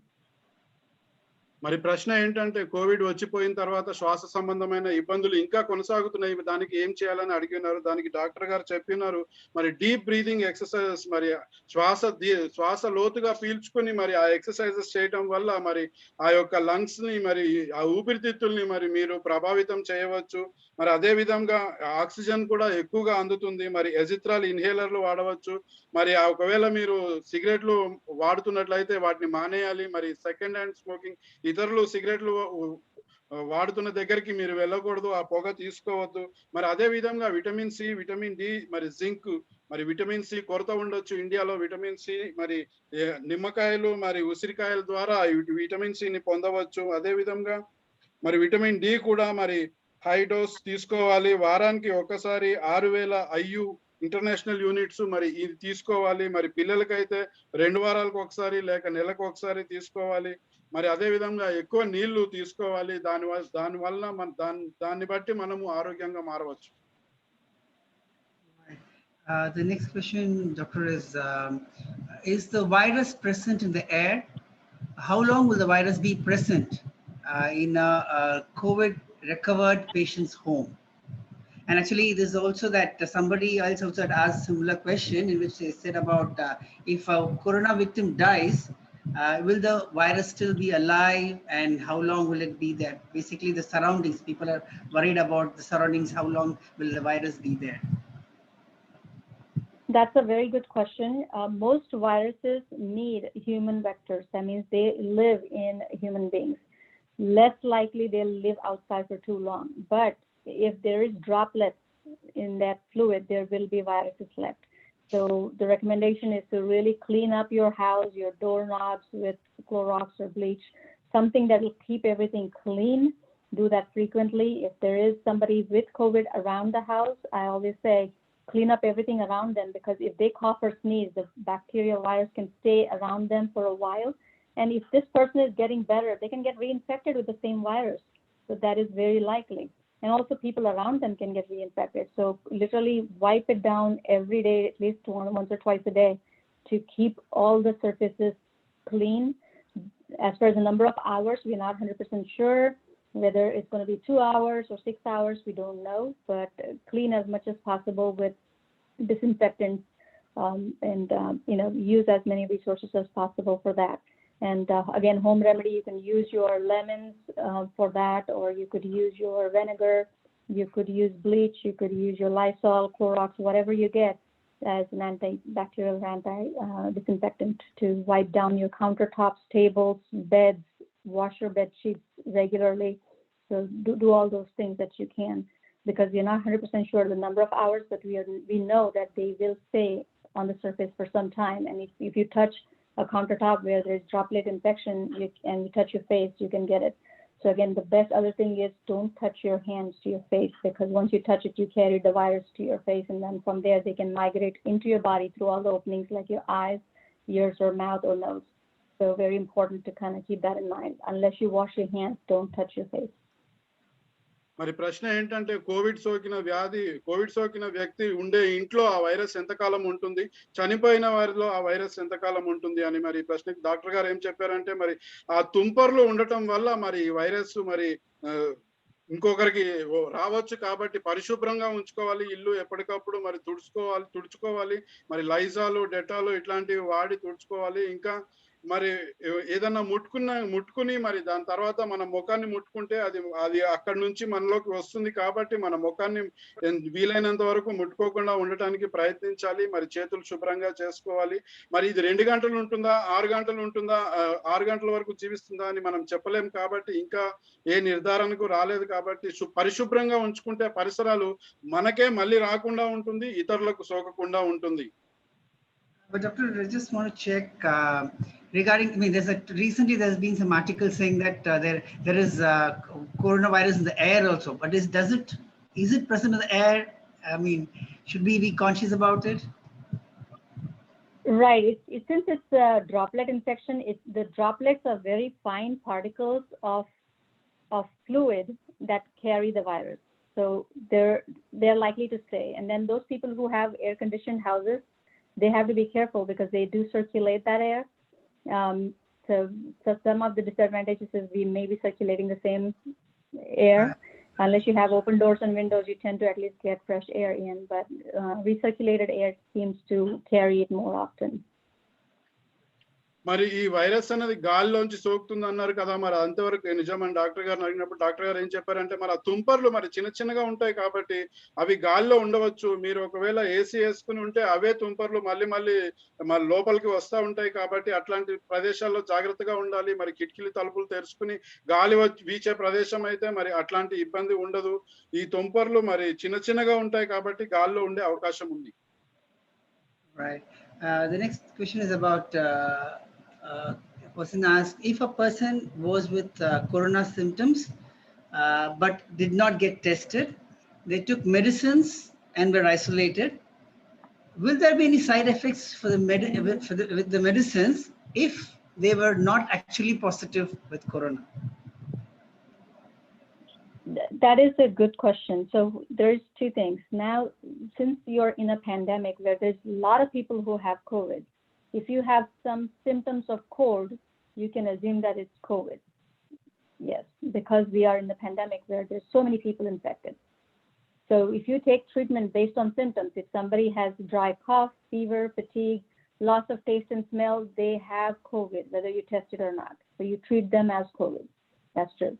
మరి ప్రశ్న ఏంటంటే Covid వచ్చిపోయిన తర్వాత శ్వాస సంబంధమైన ఇబ్బందులు ఇంకా కొనసాగుతున్నాయి. దానికి ఏం చేయాలని అడిగినారు. దానికి డాక్టర్ గారు చెప్పినారు. మరి డీప్ బ్రీతింగ్ ఎక్సర్సైజెస్, మరి శ్వాస లోతుగా పీల్చుకొని మరి ఆ ఎక్సర్సైజెస్ చేయటం వల్ల మరి ఆ యొక్క లంగ్స్ ని మరి ఆ ఊపిరితిత్తుల్ని మరి మీరు ప్రభావితం చేయవచ్చు. మరి అదే విధంగా ఆక్సిజన్ కూడా ఎక్కువగా అందుతుంది. మరి ఎజిత్రాల్ ఇన్హేలర్లు వాడవచ్చు. మరి ఒకవేళ మీరు సిగరెట్లు వాడుతున్నట్లయితే వాటిని మానేయాలి. మరి సెకండ్ హ్యాండ్ స్మోకింగ్, ఇతరులు సిగరెట్లు వాడుతున్న దగ్గరికి మీరు వెళ్ళకూడదు. ఆ పొగ తీసుకోవద్దు. మరి అదే విధంగా విటమిన్ సి, విటమిన్ డి, మరి జింక్, మరి విటమిన్ సి కొరత ఉండొచ్చు ఇండియాలో. విటమిన్ సి మరి నిమ్మకాయలు మరి ఉసిరికాయల ద్వారా విటమిన్ సిని పొందవచ్చు. అదే విధంగా మరి విటమిన్ డి కూడా మరి హై డోస్ తీసుకోవాలి. వారానికి ఒకసారి 6000 IU ఇంటర్నేషనల్ యూనిట్స్ మరి ఇది తీసుకోవాలి. మరి పిల్లలకైతే 2 వారాలకు ఒకసారి లేక నెలకు ఒకసారి తీసుకోవాలి. మరి అదే విధంగా ఎక్కువ నీళ్లు తీసుకోవాలి. దానివల్ల దాన్ని బట్టి మనము ఆరోగ్యంగా మారవచ్చు. The next question, doctor, is the virus present in the air? How long will the virus be present in a COVID recovered patient's home? And actually, there's also that somebody else also had asked a similar question in which they said about if a corona victim dies, will the virus still be alive and how long will it be there? Basically, the surroundings, people are worried about the surroundings. How long will the virus be there? That's a very good question. Most viruses need human vectors. That means they live in human beings. Less likely they'll live outside for too long. But if there is droplets in that fluid, there will be viruses left. So the recommendation is to really clean up your house, your doorknobs with Clorox or bleach, something that will keep everything clean. Do that frequently. If there is somebody with COVID around the house, I always say, clean up everything around them, because if they cough or sneeze, the bacterial virus can stay around them for a while. And if this person is getting better, they can get reinfected with the same virus. So that is very likely. And also people around them can get reinfected. So literally wipe it down every day, at least once or twice a day, to keep all the surfaces clean. As far as the number of hours, we're not 100% sure. Whether it's going to be 2 hours or 6 hours, we don't know, but clean as much as possible with disinfectants, and use as many resources as possible for that. And again, home remedy, you can use your lemons for that, or you could use your vinegar, you could use bleach, you could use your Lysol, Clorox, whatever you get as an antibacterial, disinfectant to wipe down your countertops, tables, beds, wash your bed sheets regularly. So do all those things that you can, because we're not 100% sure the number of hours, but we know that they will stay on the surface for some time. And if you touch a countertop where there's droplet infection and you touch your face, you can get it. So again, the best other thing is don't touch your hands to your face, because once you touch it, you carry the virus to your face, and then from there they can migrate into your body through all the openings like your eyes, ears, or mouth or nose. So very important to kind of keep that in mind. Unless you wash your hands, don't touch your face. మరి ప్రశ్న ఏంటంటే Covid సోకిన వ్యక్తి ఉండే ఇంట్లో ఆ virus ఎంతకాలం ఉంటుంది, చనిపోయిన వారిలో ఆ వైరస్ ఎంతకాలం ఉంటుంది అని మరి ప్రశ్నకి డాక్టర్ గారు ఏం చెప్పారంటే, మరి ఆ తుంపర్లు ఉండటం వల్ల మరి వైరస్ మరి ఇంకొకరికి రావచ్చు. కాబట్టి పరిశుభ్రంగా ఉంచుకోవాలి. ఇల్లు ఎప్పటికప్పుడు మరి తుడుచుకోవాలి. మరి లైజాలు, డెటాలు ఇట్లాంటివి వాడి తుడుచుకోవాలి. ఇంకా మరి ఏదన్నా ముట్టుకుని మరి దాని తర్వాత మన ముఖాన్ని ముట్టుకుంటే అది అక్కడి నుంచి మనలోకి వస్తుంది. కాబట్టి మన ముఖాన్ని వీలైనంత వరకు ముట్టుకోకుండా ఉండటానికి ప్రయత్నించాలి. మరి చేతులు శుభ్రంగా చేసుకోవాలి. మరి ఇది 2 గంటలు ఉంటుందా, 6 గంటలు ఉంటుందా, 6 గంటల వరకు జీవిస్తుందా అని మనం చెప్పలేం. కాబట్టి ఇంకా ఏ నిర్ధారణకు రాలేదు. కాబట్టి పరిశుభ్రంగా ఉంచుకుంటే పరిసరాలు మనకే మళ్ళీ రాకుండా ఉంటుంది, ఇతరులకు సోకకుండా ఉంటుంది. But doctor, I just want to check regarding. I mean, recently there's been some articles saying that there is coronavirus in the air also. But is it present in the air? I mean, should we be conscious about it? Right. Since it's a droplet infection, the droplets are very fine particles of fluid that carry the virus. So they're likely to stay. And then those people who have air-conditioned houses, they have to be careful because they do circulate that air. So some of the disadvantages is we may be circulating the same air. Unless you have open doors and windows, you tend to at least get fresh air in, but recirculated air seems to carry it more often. మరి ఈ virus అనేది గాలిలోంచి సోకుతుంది అన్నారు కదా, మరి అంతవరకు నిజమని doctor గారిని అడిగినప్పుడు డాక్టర్ గారు ఏం చెప్పారంటే, మరి ఆ తుంపర్లు మరి చిన్నగా ఉంటాయి కాబట్టి అవి గాలిలో ఉండవచ్చు. మీరు ఒకవేళ ఏసీ వేసుకుని ఉంటే అవే తుంపర్లు మళ్ళీ లోపలికి వస్తూ ఉంటాయి కాబట్టి అట్లాంటి ప్రదేశాల్లో జాగ్రత్తగా ఉండాలి. మరి కిటికీలు తలుపులు తెరుచుకుని గాలి వీచే ప్రదేశం అయితే మరి అట్లాంటి ఇబ్బంది ఉండదు. ఈ తుంపర్లు మరి చిన్నగా ఉంటాయి కాబట్టి గాలిలో ఉండే అవకాశం ఉంది. Right. The next question is about a person asked, if a person was with corona symptoms but did not get tested, they took medicines and were isolated, will there be any side effects for with the medicines if they were not actually positive with corona? That is a good question. So there's two things. Now, since you're in a pandemic where there's a lot of people who have COVID, if you have some symptoms of cold, you can assume that it's COVID. Yes, because we are in the pandemic where there's so many people infected. So if you take treatment based on symptoms, if somebody has dry cough, fever, fatigue, loss of taste and smell, they have COVID, whether you test it or not. So you treat them as COVID. That's true.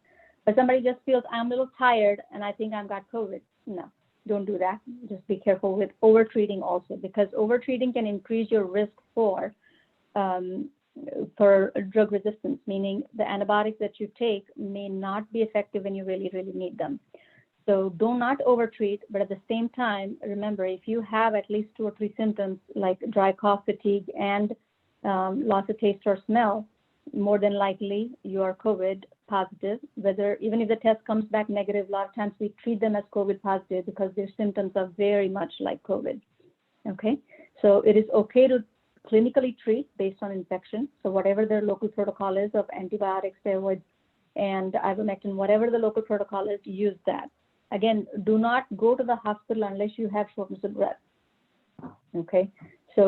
But somebody just feels, I'm a little tired and I think I've got COVID. No, don't do that. Just be careful with overtreating also, because overtreating can increase your risk for drug resistance, meaning the antibiotics that you take may not be effective when you really need them. So do not overtreat, but at the same time, remember, if you have at least 2 or 3 symptoms like dry cough, fatigue, and loss of taste or smell, more than likely you are COVID positive. Even if the test comes back negative, a lot of times we treat them as COVID positive because their symptoms are very much like COVID. Okay, so it is okay to clinically treat based on infection. So whatever their local protocol is of antibiotics, steroids, and ivermectin, whatever the local protocol is, use that. Again, do not go to the hospital unless you have shortness of breath. Okay, so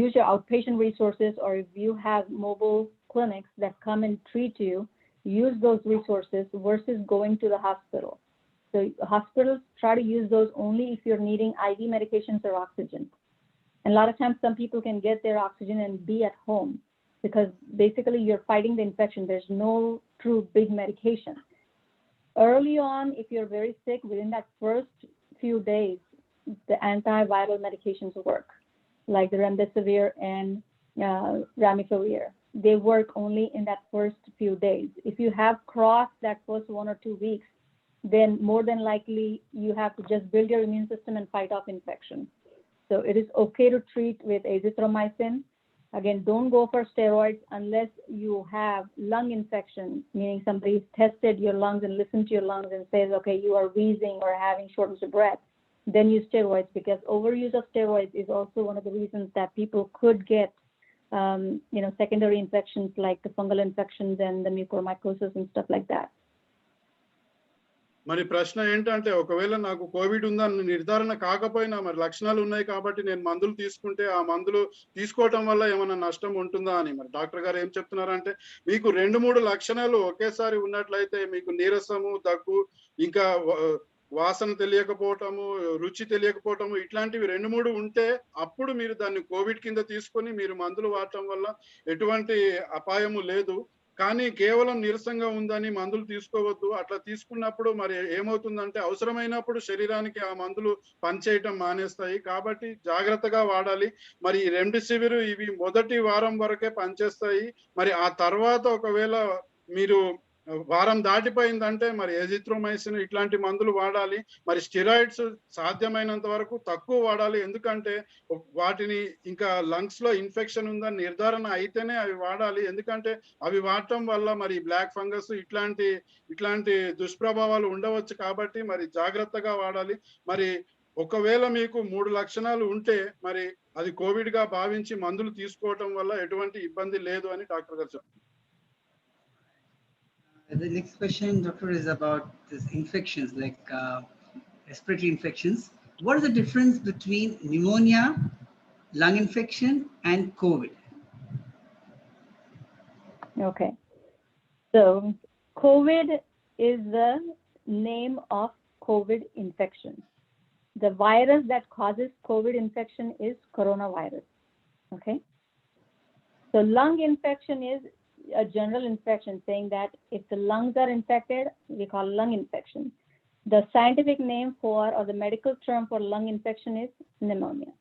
use your outpatient resources, or if you have mobile clinics that come and treat you, use those resources versus going to the hospital. So hospitals, try to use those only if you're needing IV medications or oxygen. And a lot of times some people can get their oxygen and be at home because basically you're fighting the infection. There's no true big medication. Early on, if you're very sick, within that first few days, the antiviral medications work, like the remdesivir and ramiprevir. They work only in that first few days. If you have crossed that first 1 or 2 weeks, then more than likely you have to just build your immune system and fight off infection. So it is okay to treat with azithromycin. Again, don't go for steroids unless you have lung infection, meaning somebody's tested your lungs and listened to your lungs and says, okay, you are wheezing or having shortness of breath. Then use steroids, because overuse of steroids is also one of the reasons that people could get secondary infections like the fungal infections and the mucormycosis and stuff like that. మరి ప్రశ్న ఏంటంటే, ఒకవేళ నాకు Covid ఉందని నిర్ధారణ కాకపోయినా మరి లక్షణాలు ఉన్నాయి కాబట్టి నేను మందులు తీసుకుంటే ఆ మందులు తీసుకోవటం వల్ల ఏమైనా నష్టం ఉంటుందా అని. మరి డాక్టర్ గారు ఏం చెప్తున్నారంటే, మీకు 2-3 లక్షణాలు ఒకేసారి ఉన్నట్లయితే, మీకు నీరసము, దగ్గు, ఇంకా వాసన తెలియకపోవటము, రుచి తెలియకపోవటము, ఇట్లాంటివి 2-3 ఉంటే అప్పుడు మీరు దాన్ని కోవిడ్ కింద తీసుకొని మీరు మందులు వాడటం వల్ల ఎటువంటి అపాయము లేదు. కానీ కేవలం నీరసంగా ఉందని మందులు తీసుకోవద్దు. అట్లా తీసుకున్నప్పుడు మరి ఏమవుతుందంటే, అవసరమైనప్పుడు శరీరానికి ఆ మందులు పనిచేయటం మానేస్తాయి. కాబట్టి జాగ్రత్తగా వాడాలి. మరి ఈ రెమ్డెసివిర్ ఇవి మొదటి వారం వరకే పనిచేస్తాయి. మరి ఆ తర్వాత ఒకవేళ మీరు వారం దాటిపోయిందంటే మరి ఎజిత్రోమైసిన్ ఇట్లాంటి మందులు వాడాలి. మరి స్టెరాయిడ్స్ సాధ్యమైనంత వరకు తక్కువ వాడాలి. ఎందుకంటే వాటిని ఇంకా లంగ్స్ లో ఇన్ఫెక్షన్ ఉందని నిర్ధారణ అయితేనే అవి వాడాలి. ఎందుకంటే అవి వాడటం వల్ల మరి బ్లాక్ ఫంగస్ ఇట్లాంటి దుష్ప్రభావాలు ఉండవచ్చు. కాబట్టి మరి జాగ్రత్తగా వాడాలి. మరి ఒకవేళ మీకు 3 లక్షణాలు ఉంటే మరి అది కోవిడ్ గా భావించి మందులు తీసుకోవటం వల్ల ఎటువంటి ఇబ్బంది లేదు అని డాక్టర్ గారు చెప్తున్నారు. The next question, doctor, is about this infections like respiratory infections. What is the difference between pneumonia, lung infection, and COVID? Okay. So COVID is the name of COVID infection. The virus that causes COVID infection is coronavirus. Okay. So lung infection is a general infection, saying that if the lungs are infected, we call lung infection. The scientific name for, or the medical term for lung infection is pneumonia.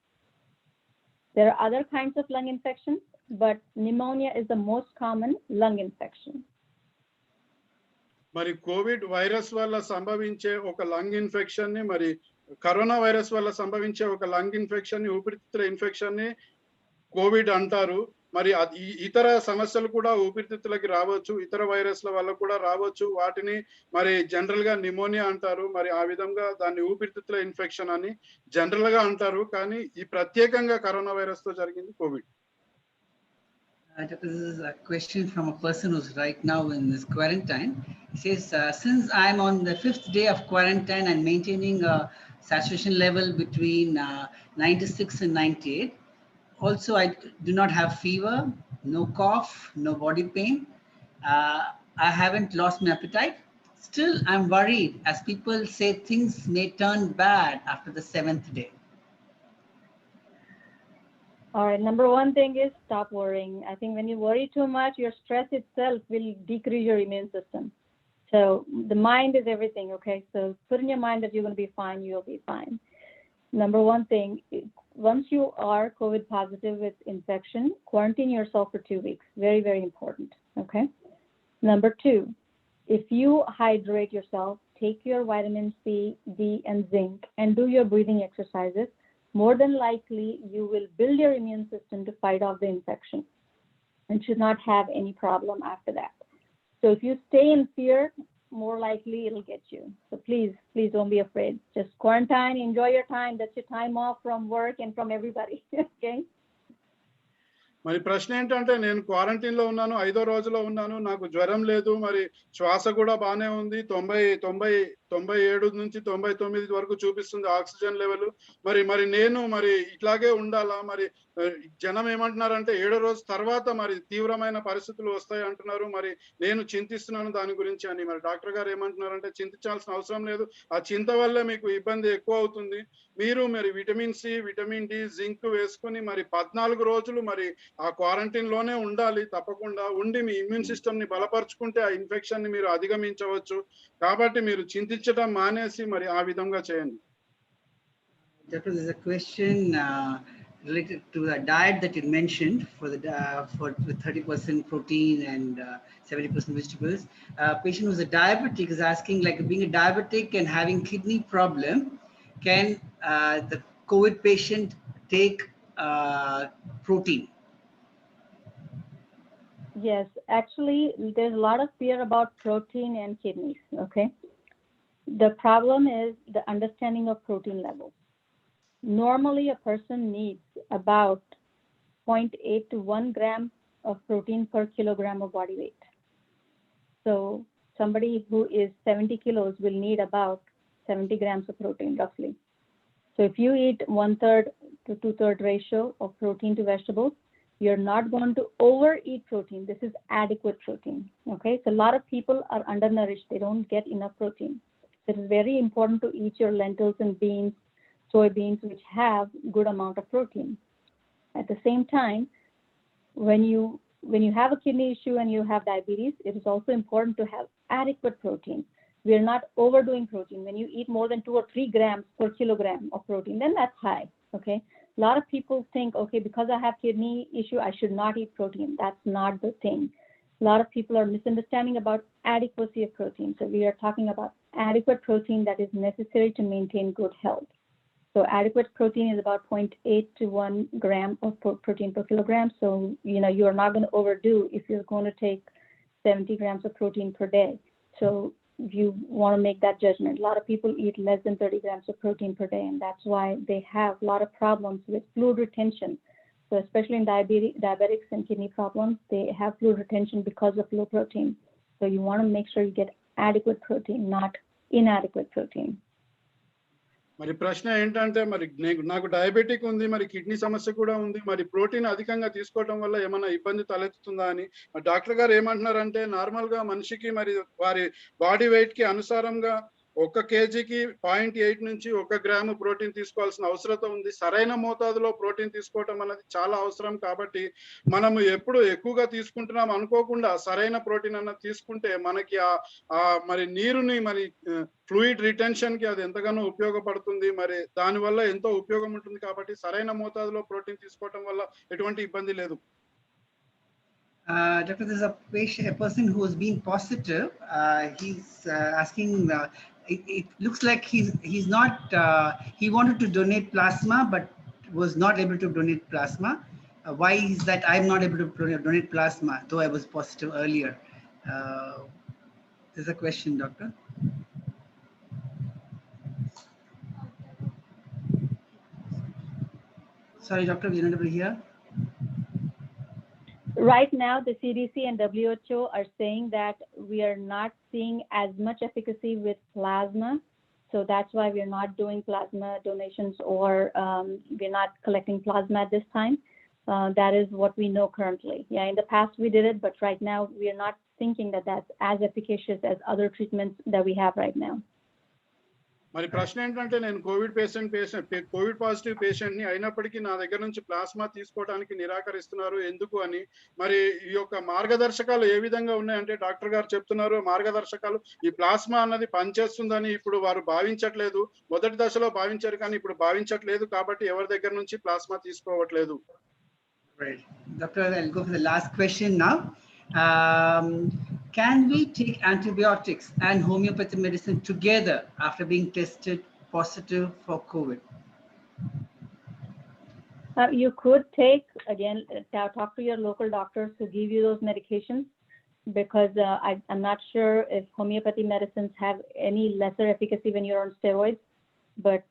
There are other kinds of lung infections, but pneumonia is the most common lung infection. మరి Covid virus వల్ల సంభవించే ఒక lung infection ని, మరి corona virus వల్ల సంభవించే ఒక lung infection ని, ఊపిరితిత్తుల ఇన్ఫెక్షన్ ని కోవిడ్ అంటారు. మరి ఇతర సమస్యలు కూడా ఊపిరితిత్తులకి రావచ్చు, ఇతర వైరస్ల వల్ల కూడా రావచ్చు. వాటిని మరి జనరల్ గా నిమోనియా అంటారు. మరి ఆ విధంగా దాన్ని ఊపిరితిత్తుల ఇన్ఫెక్షన్ అని జనరల్ గా అంటారు. కానీ ఈ ప్రత్యేకంగా కరోనా వైరస్ తో జరిగింది Covid. This is a question from a person who's right now in this quarantine. He says, since I'm on the 5th day of quarantine and maintaining a saturation level between 96 and 98, also I do not have fever, no cough, no body pain. I haven't lost my appetite. Still, I'm worried as people say things may turn bad after the 7th day. All right, number one thing is stop worrying. I think when you worry too much, your stress itself will decrease your immune system. So the mind is everything, okay? So put in your mind that you're going to be fine, you'll be fine. Number one thing, once you are COVID positive with infection, quarantine yourself for 2 weeks. Very, very important, okay? Number two, if you hydrate yourself, take your vitamin C, D, and zinc, and do your breathing exercises, more than likely you will build your immune system to fight off the infection and should not have any problem after that. So if you stay in fear, more likely it'll get you. So please don't be afraid. Just quarantine, enjoy your time. That's your time off from work and from everybody. Okay? మరి ప్రశ్న ఏంటంటే, నేను quarantine లో ఉన్నాను, 5వ రోజులో ఉన్నాను, నాకు జ్వరం లేదు, మరి శ్వాస కూడా బానే ఉంది, 97 నుంచి 99 వరకు చూపిస్తుంది ఆక్సిజన్ లెవెల్. మరి నేను మరి ఇట్లాగే ఉండాలా? మరి జనం ఏమంటున్నారంటే 7వ రోజు తర్వాత మరి తీవ్రమైన పరిస్థితులు వస్తాయి అంటున్నారు. మరి నేను చింతిస్తున్నాను దాని గురించి అని. మరి డాక్టర్ గారు ఏమంటున్నారంటే, చింతించాల్సిన అవసరం లేదు, ఆ చింత వల్ల మీకు ఇబ్బంది ఎక్కువ అవుతుంది. మీరు మరి vitamin C, vitamin D, zinc వేసుకుని మరి 14 రోజులు మరి ఆ క్వారంటైన్ లోనే ఉండాలి. తప్పకుండా ఉండి మీ ఇమ్యూన్ సిస్టమ్ ని బలపరుచుకుంటే ఆ ఇన్ఫెక్షన్ ని మీరు అధిగమించవచ్చు. కాబట్టి మీరు చింతించడం మానేసి మరి ఆ విధంగా చేయండి. Doctor, there's a question related to the diet that you mentioned with 30% protein and 70% vegetables. Patient who's a diabetic is asking, like, being a diabetic and having kidney problem, can the COVID patient take protein? Yes, actually, there's a lot of fear about protein and kidneys, okay? The problem is the understanding of protein levels. Normally, a person needs about 0.8 to 1 gram of protein per kilogram of body weight. So somebody who is 70 kilos will need about 70 grams of protein, roughly. So if you eat 1/3 to 2/3 ratio of protein to vegetables, you're not going to overeat protein. This is adequate protein, okay? So a lot of people are undernourished. They don't get enough protein. It is very important to eat your lentils and beans, soybeans, which have good amount of protein. At the same time, when you have a kidney issue and you have diabetes, it is also important to have adequate protein. We are not overdoing protein. When you eat more than 2 or 3 grams per kilogram of protein, then that's high, okay? A lot of people think, okay, because I have kidney issue, I should not eat protein. That's not the thing. A lot of people are misunderstanding about adequacy of protein. So we are talking about adequate protein that is necessary to maintain good health. So adequate protein is about 0.8 to 1 gram of protein per kilogram. So, you are not going to overdo if you're going to take 70 grams of protein per day. So you want to make that judgment. A lot of people eat less than 30 grams of protein per day, and that's why they have a lot of problems with fluid retention. So especially in diabetics and kidney problems, they have fluid retention because of low protein. So you want to make sure you get adequate protein, not inadequate protein. మరి ప్రశ్న ఏంటంటే మరి నాకు diabetic ఉంది, మరి kidney సమస్య కూడా ఉంది, మరి ప్రోటీన్ అధికంగా తీసుకోవడం వల్ల ఏమైనా ఇబ్బంది తలెత్తుతుందా అని. మరి డాక్టర్ గారు ఏమంటున్నారంటే నార్మల్ గా మనిషికి మరి వారి బాడీ వెయిట్ కి అనుసారంగా 1 కేజీకి 0.8 నుంచి 1 గ్రాము ప్రోటీన్ తీసుకోవాల్సిన అవసరం ఉంది. సరైన మోతాదులో ప్రోటీన్ తీసుకోవటం అనేది చాలా అవసరం. కాబట్టి మనము ఎప్పుడు ఎక్కువగా తీసుకుంటున్నాం అనుకోకుండా సరైన ప్రోటీన్ అన్నది తీసుకుంటే మనకి మరి నీరుని మరి ఫ్లూయిడ్ రిటెన్షన్ కి అది ఎంతగానో ఉపయోగపడుతుంది. మరి దానివల్ల ఎంతో ఉపయోగం ఉంటుంది. కాబట్టి సరైన మోతాదులో ప్రోటీన్ తీసుకోవటం వల్ల ఎటువంటి ఇబ్బంది లేదు. Doctor, there's a person who has been positive. He's asking, it looks like he's not, he wanted to donate plasma, but was not able to donate plasma. Why is that I'm not able to donate plasma, though I was positive earlier? There's a question, doctor. Sorry, doctor, we're not able to hear. Right now, the CDC and WHO are saying that we are not seeing as much efficacy with plasma. So that's why we're not doing plasma donations, or we're not collecting plasma at this time. That is what we know currently. Yeah, in the past we did it, but right now we are not thinking that that's as efficacious as other treatments that we have right now. మరి ప్రశ్న ఏంటంటే నేను Covid positive patient ని అయినప్పటికీ నా దగ్గర నుంచి plasma తీసుకోవడానికి నిరాకరిస్తున్నారు ఎందుకు అని. మరి ఈ యొక్క మార్గదర్శకాలు ఏ విధంగా ఉన్నాయంటే డాక్టర్ గారు చెప్తున్నారు మార్గదర్శకాలు ఈ ప్లాస్మా అన్నది పనిచేస్తుందని ఇప్పుడు వారు భావించట్లేదు. మొదటి దశలో భావించారు కానీ ఇప్పుడు భావించట్లేదు. కాబట్టి ఎవరి దగ్గర నుంచి ప్లాస్మా తీసుకోవట్లేదు. Right. Doctor, I'll go for the last question now. Can we take antibiotics and homeopathy medicine together after being tested positive for COVID? You could take, again, talk to your local doctors who give you those medications, because I'm not sure if homeopathy medicines have any lesser efficacy when you're on steroids, but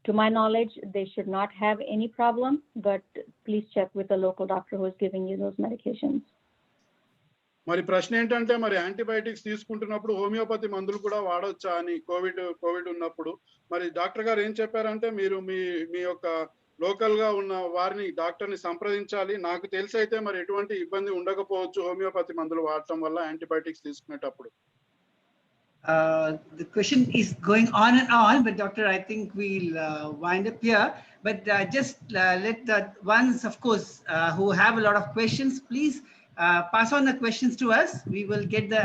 to my knowledge, they should not have any problem, but please check with the local doctor who is giving you those medications. మరి ప్రశ్న ఏంటంటే మరి antibiotics తీసుకుంటున్నప్పుడు homeopathy మందులు కూడా వాడొచ్చా అని Covid ఉన్నప్పుడు. మరి డాక్టర్ గారు ఏం చెప్పారంటే మీరు మీ యొక్క లోకల్ గా ఉన్న వారిని డాక్టర్ ని సంప్రదించాలి. నాకు తెలిసి అయితే మరి ఎటువంటి ఇబ్బంది ఉండకపోవచ్చు హోమియోపతి మందులు వాడటం వల్ల యాంటీబయాటిక్స్ తీసుకునేటప్పుడు. The question is going on and on, but doctor, I think we'll wind up here. But just let the ones, of course, who have a lot of questions, please pass on the questions to us. We will get the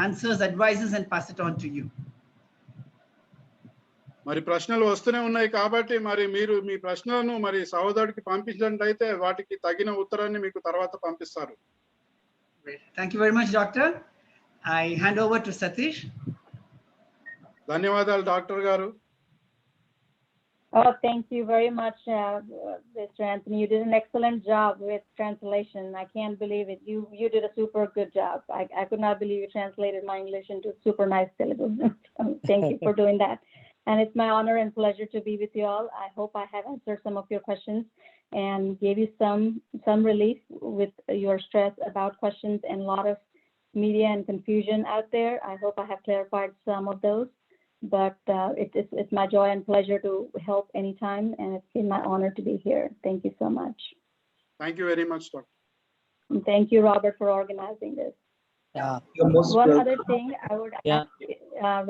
answers, advices, and pass it on to you. మరి ప్రశ్నలు వస్తూనే ఉన్నాయి కాబట్టి మరి మీరు మీ ప్రశ్నలను మరి సహోదరుడికి పంపించినట్లయితే వాటికి తగిన ఉత్తరాన్ని మీకు తర్వాత పంపిస్తారు. Thank you very much, doctor. I hand over to Satish. ధన్యవాదాలు డాక్టర్ గారు. Oh, thank you very much, Mr. Anthony. You did an excellent job with translation. I can't believe it. You did a super good job. I could not believe you translated my English into super nice Telugu. Thank you for doing that. And it's my honor and pleasure to be with you all. I hope I have answered some of your questions and gave you some relief with your stress about questions and a lot of media and confusion out there. I hope I have clarified some of those. But it's my joy and pleasure to help anytime, and it's been my honor to be here. Thank you so much. Thank you very much, doctor. And thank you, Robert, for organizing this. Yeah, you're most One welcome. other thing I would ask,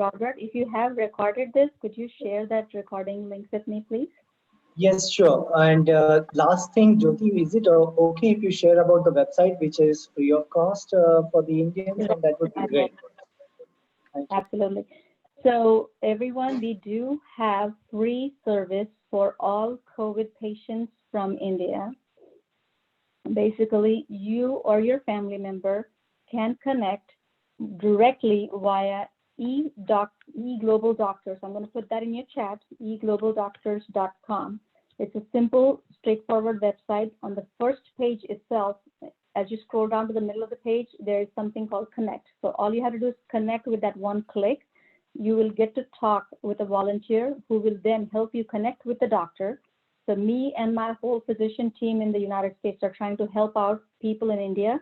Robert, if you have recorded this, could you share that recording link with me, please? Yes, sure. And last thing, Jyoti, is it okay if you share about the website, which is free of cost for the Indians? And that would be great. Thank you. Absolutely. So everyone, we do have free service for all COVID patients from India. Basically, you or your family member can connect directly via eGlobal Doctors. I'm going to put that in your chat, eGlobalDoctors.com. It's a simple, straightforward website. On the first page itself, as you scroll down to the middle of the page, there is something called Connect. So all you have to do is connect with that one click. You will get to talk with a volunteer who will then help you connect with the doctor. So me and my whole physician team in the United States are trying to help out people in India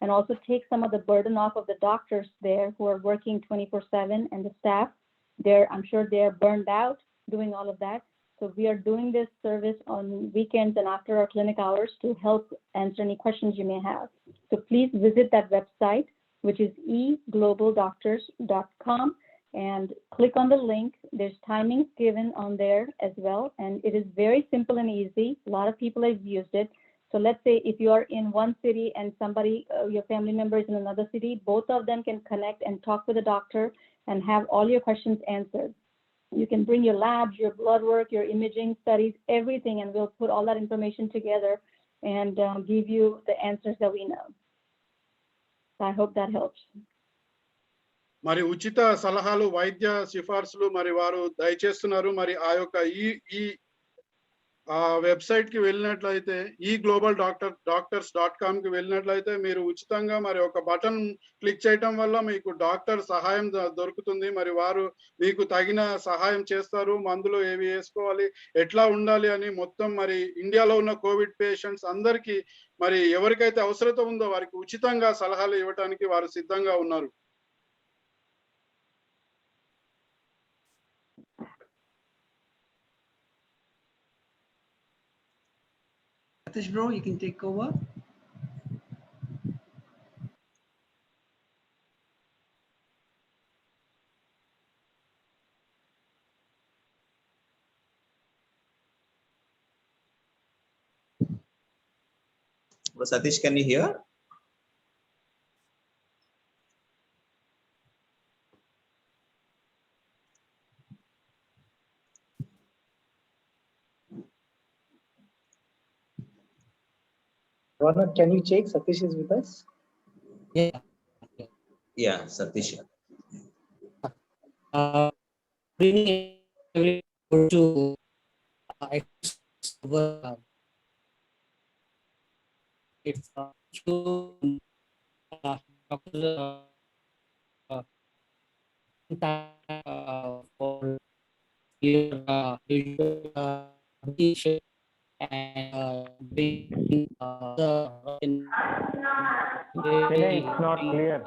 and also take some of the burden off of the doctors there who are working 24/7, and the staff. I'm sure they're burned out doing all of that. So we are doing this service on weekends and after our clinic hours to help answer any questions you may have. So please visit that website, which is eglobaldoctors.com, and click on the link. There's timings given on there as well, and it is very simple and easy. A lot of people have used it. So let's say if you are in one city and somebody, your family member is in another city, both of them can connect and talk with a doctor and have all your questions answered. You can bring your labs, your blood work, your imaging studies, everything, and we'll put all that information together and give you the answers that we know. So I hope that helps. మరి ఉచిత సలహాలు వైద్య సిఫార్సులు మరి వారు దయచేస్తున్నారు. మరి ఆ యొక్క ఈ వెబ్సైట్ కి వెళ్ళినట్లయితే eGlobalDoctors.com కి వెళ్ళినట్లయితే మీరు ఉచితంగా మరి ఒక బటన్ క్లిక్ చేయటం వల్ల మీకు డాక్టర్ సహాయం దొరుకుతుంది. మరి వారు మీకు తగిన సహాయం చేస్తారు. మందులు ఏవి వేసుకోవాలి, ఎట్లా ఉండాలి అని మొత్తం మరి ఇండియాలో ఉన్న కోవిడ్ పేషెంట్స్ అందరికీ మరి ఎవరికైతే అవసరత ఉందో వారికి ఉచితంగా సలహాలు ఇవ్వడానికి వారు సిద్ధంగా ఉన్నారు. Satish bro, you can take over. Bro Satish, can you hear? Ronak, can you check Satish is with us? Yeah. Yeah, Satish. Bringing everyone to it's for your and bring It's not clear.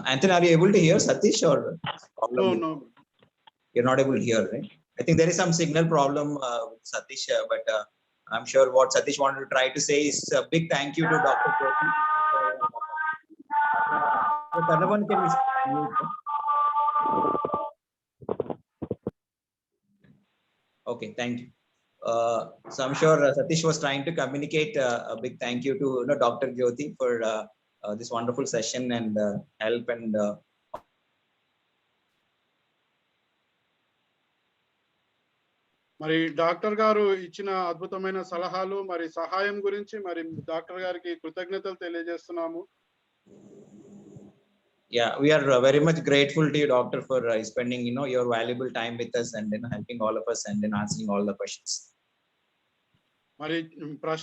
Anthony, are you able to hear Satish or? No. You're not able to hear, right? I think there is some signal problem with Satish, but I'm sure what Satish wanted to try to say is a big thank you to Dr. Jyoti. Can you mute? Okay, thank you. So I'm sure Satish was trying to communicate a big thank you to Dr. Jyoti for this wonderful session and help and మరి doctor గారు ఇచ్చిన అద్భుతమైన సలహాలు మరి సహాయం గురించి మరి doctor గారికి కృతజ్ఞతలు తెలియజేస్తున్నాము. Yeah, we are very much grateful to you, doctor, for spending your valuable time with us and helping all of us and answering all the questions. మరి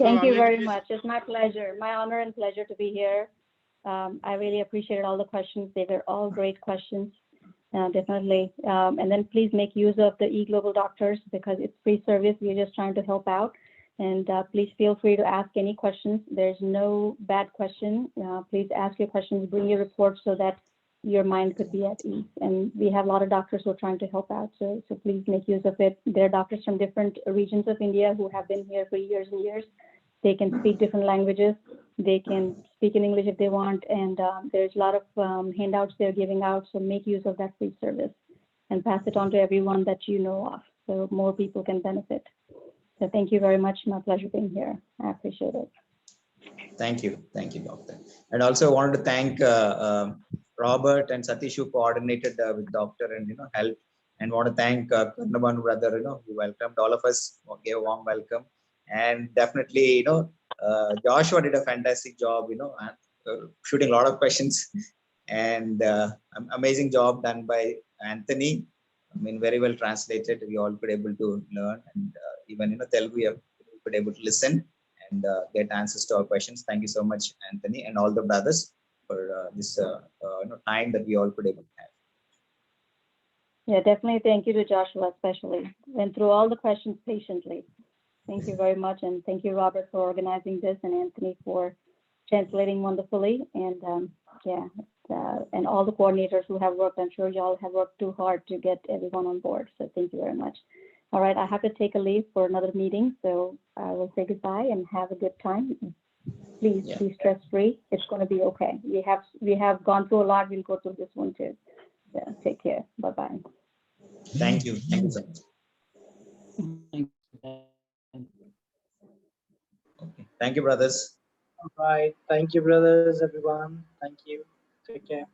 Thank you very much. It's my pleasure, my honor and pleasure to be here. I really appreciated all the questions. They were all great questions. Definitely. And then please make use of the eGlobal Doctors because it's free service. We're just trying to help out. And please feel free to ask any questions. There's no bad question. Please ask your questions, bring your reports so that your mind could be at ease. And we have a lot of doctors who are trying to help out. So please make use of it. There are doctors from different regions of India who have been here for years and years. They can speak different languages. They can speak in English if they want. And there's a lot of handouts they're giving out. So make use of that free service and pass it on to everyone that you know of so more people can benefit. So thank you very much. My pleasure being here. I appreciate it. Thank you, doctor. And also wanted to thank Robert and Satish who coordinated with doctor and helped. And want to thank Karnaban brother, who welcomed all of us, gave a warm welcome. And definitely, Joshua did a fantastic job, shooting a lot of questions, and amazing job done by Anthony. I mean, very well translated. We all could able to learn, and even Telugu we could able to listen and get answers to our questions. Thank you so much, Anthony, and all the brothers for this time that we all could able to have. Yeah, definitely. Thank you to Joshua, especially. Went through all the questions patiently. Thank you very much. And thank you, Robert, for organizing this, and Anthony for translating wonderfully. And and all the coordinators who have worked. I'm sure y'all have worked too hard to get everyone on board. So thank you very much. All right, I have to take a leave for another meeting. So I will say goodbye and have a good time. Please be stress-free. It's going to be okay. We have gone through a lot. We'll go through this one too. So take care. Bye-bye. Thank you. Thank you so much. Okay. Thank you, brothers. All right. Thank you, brothers, everyone. Thank you. Take care.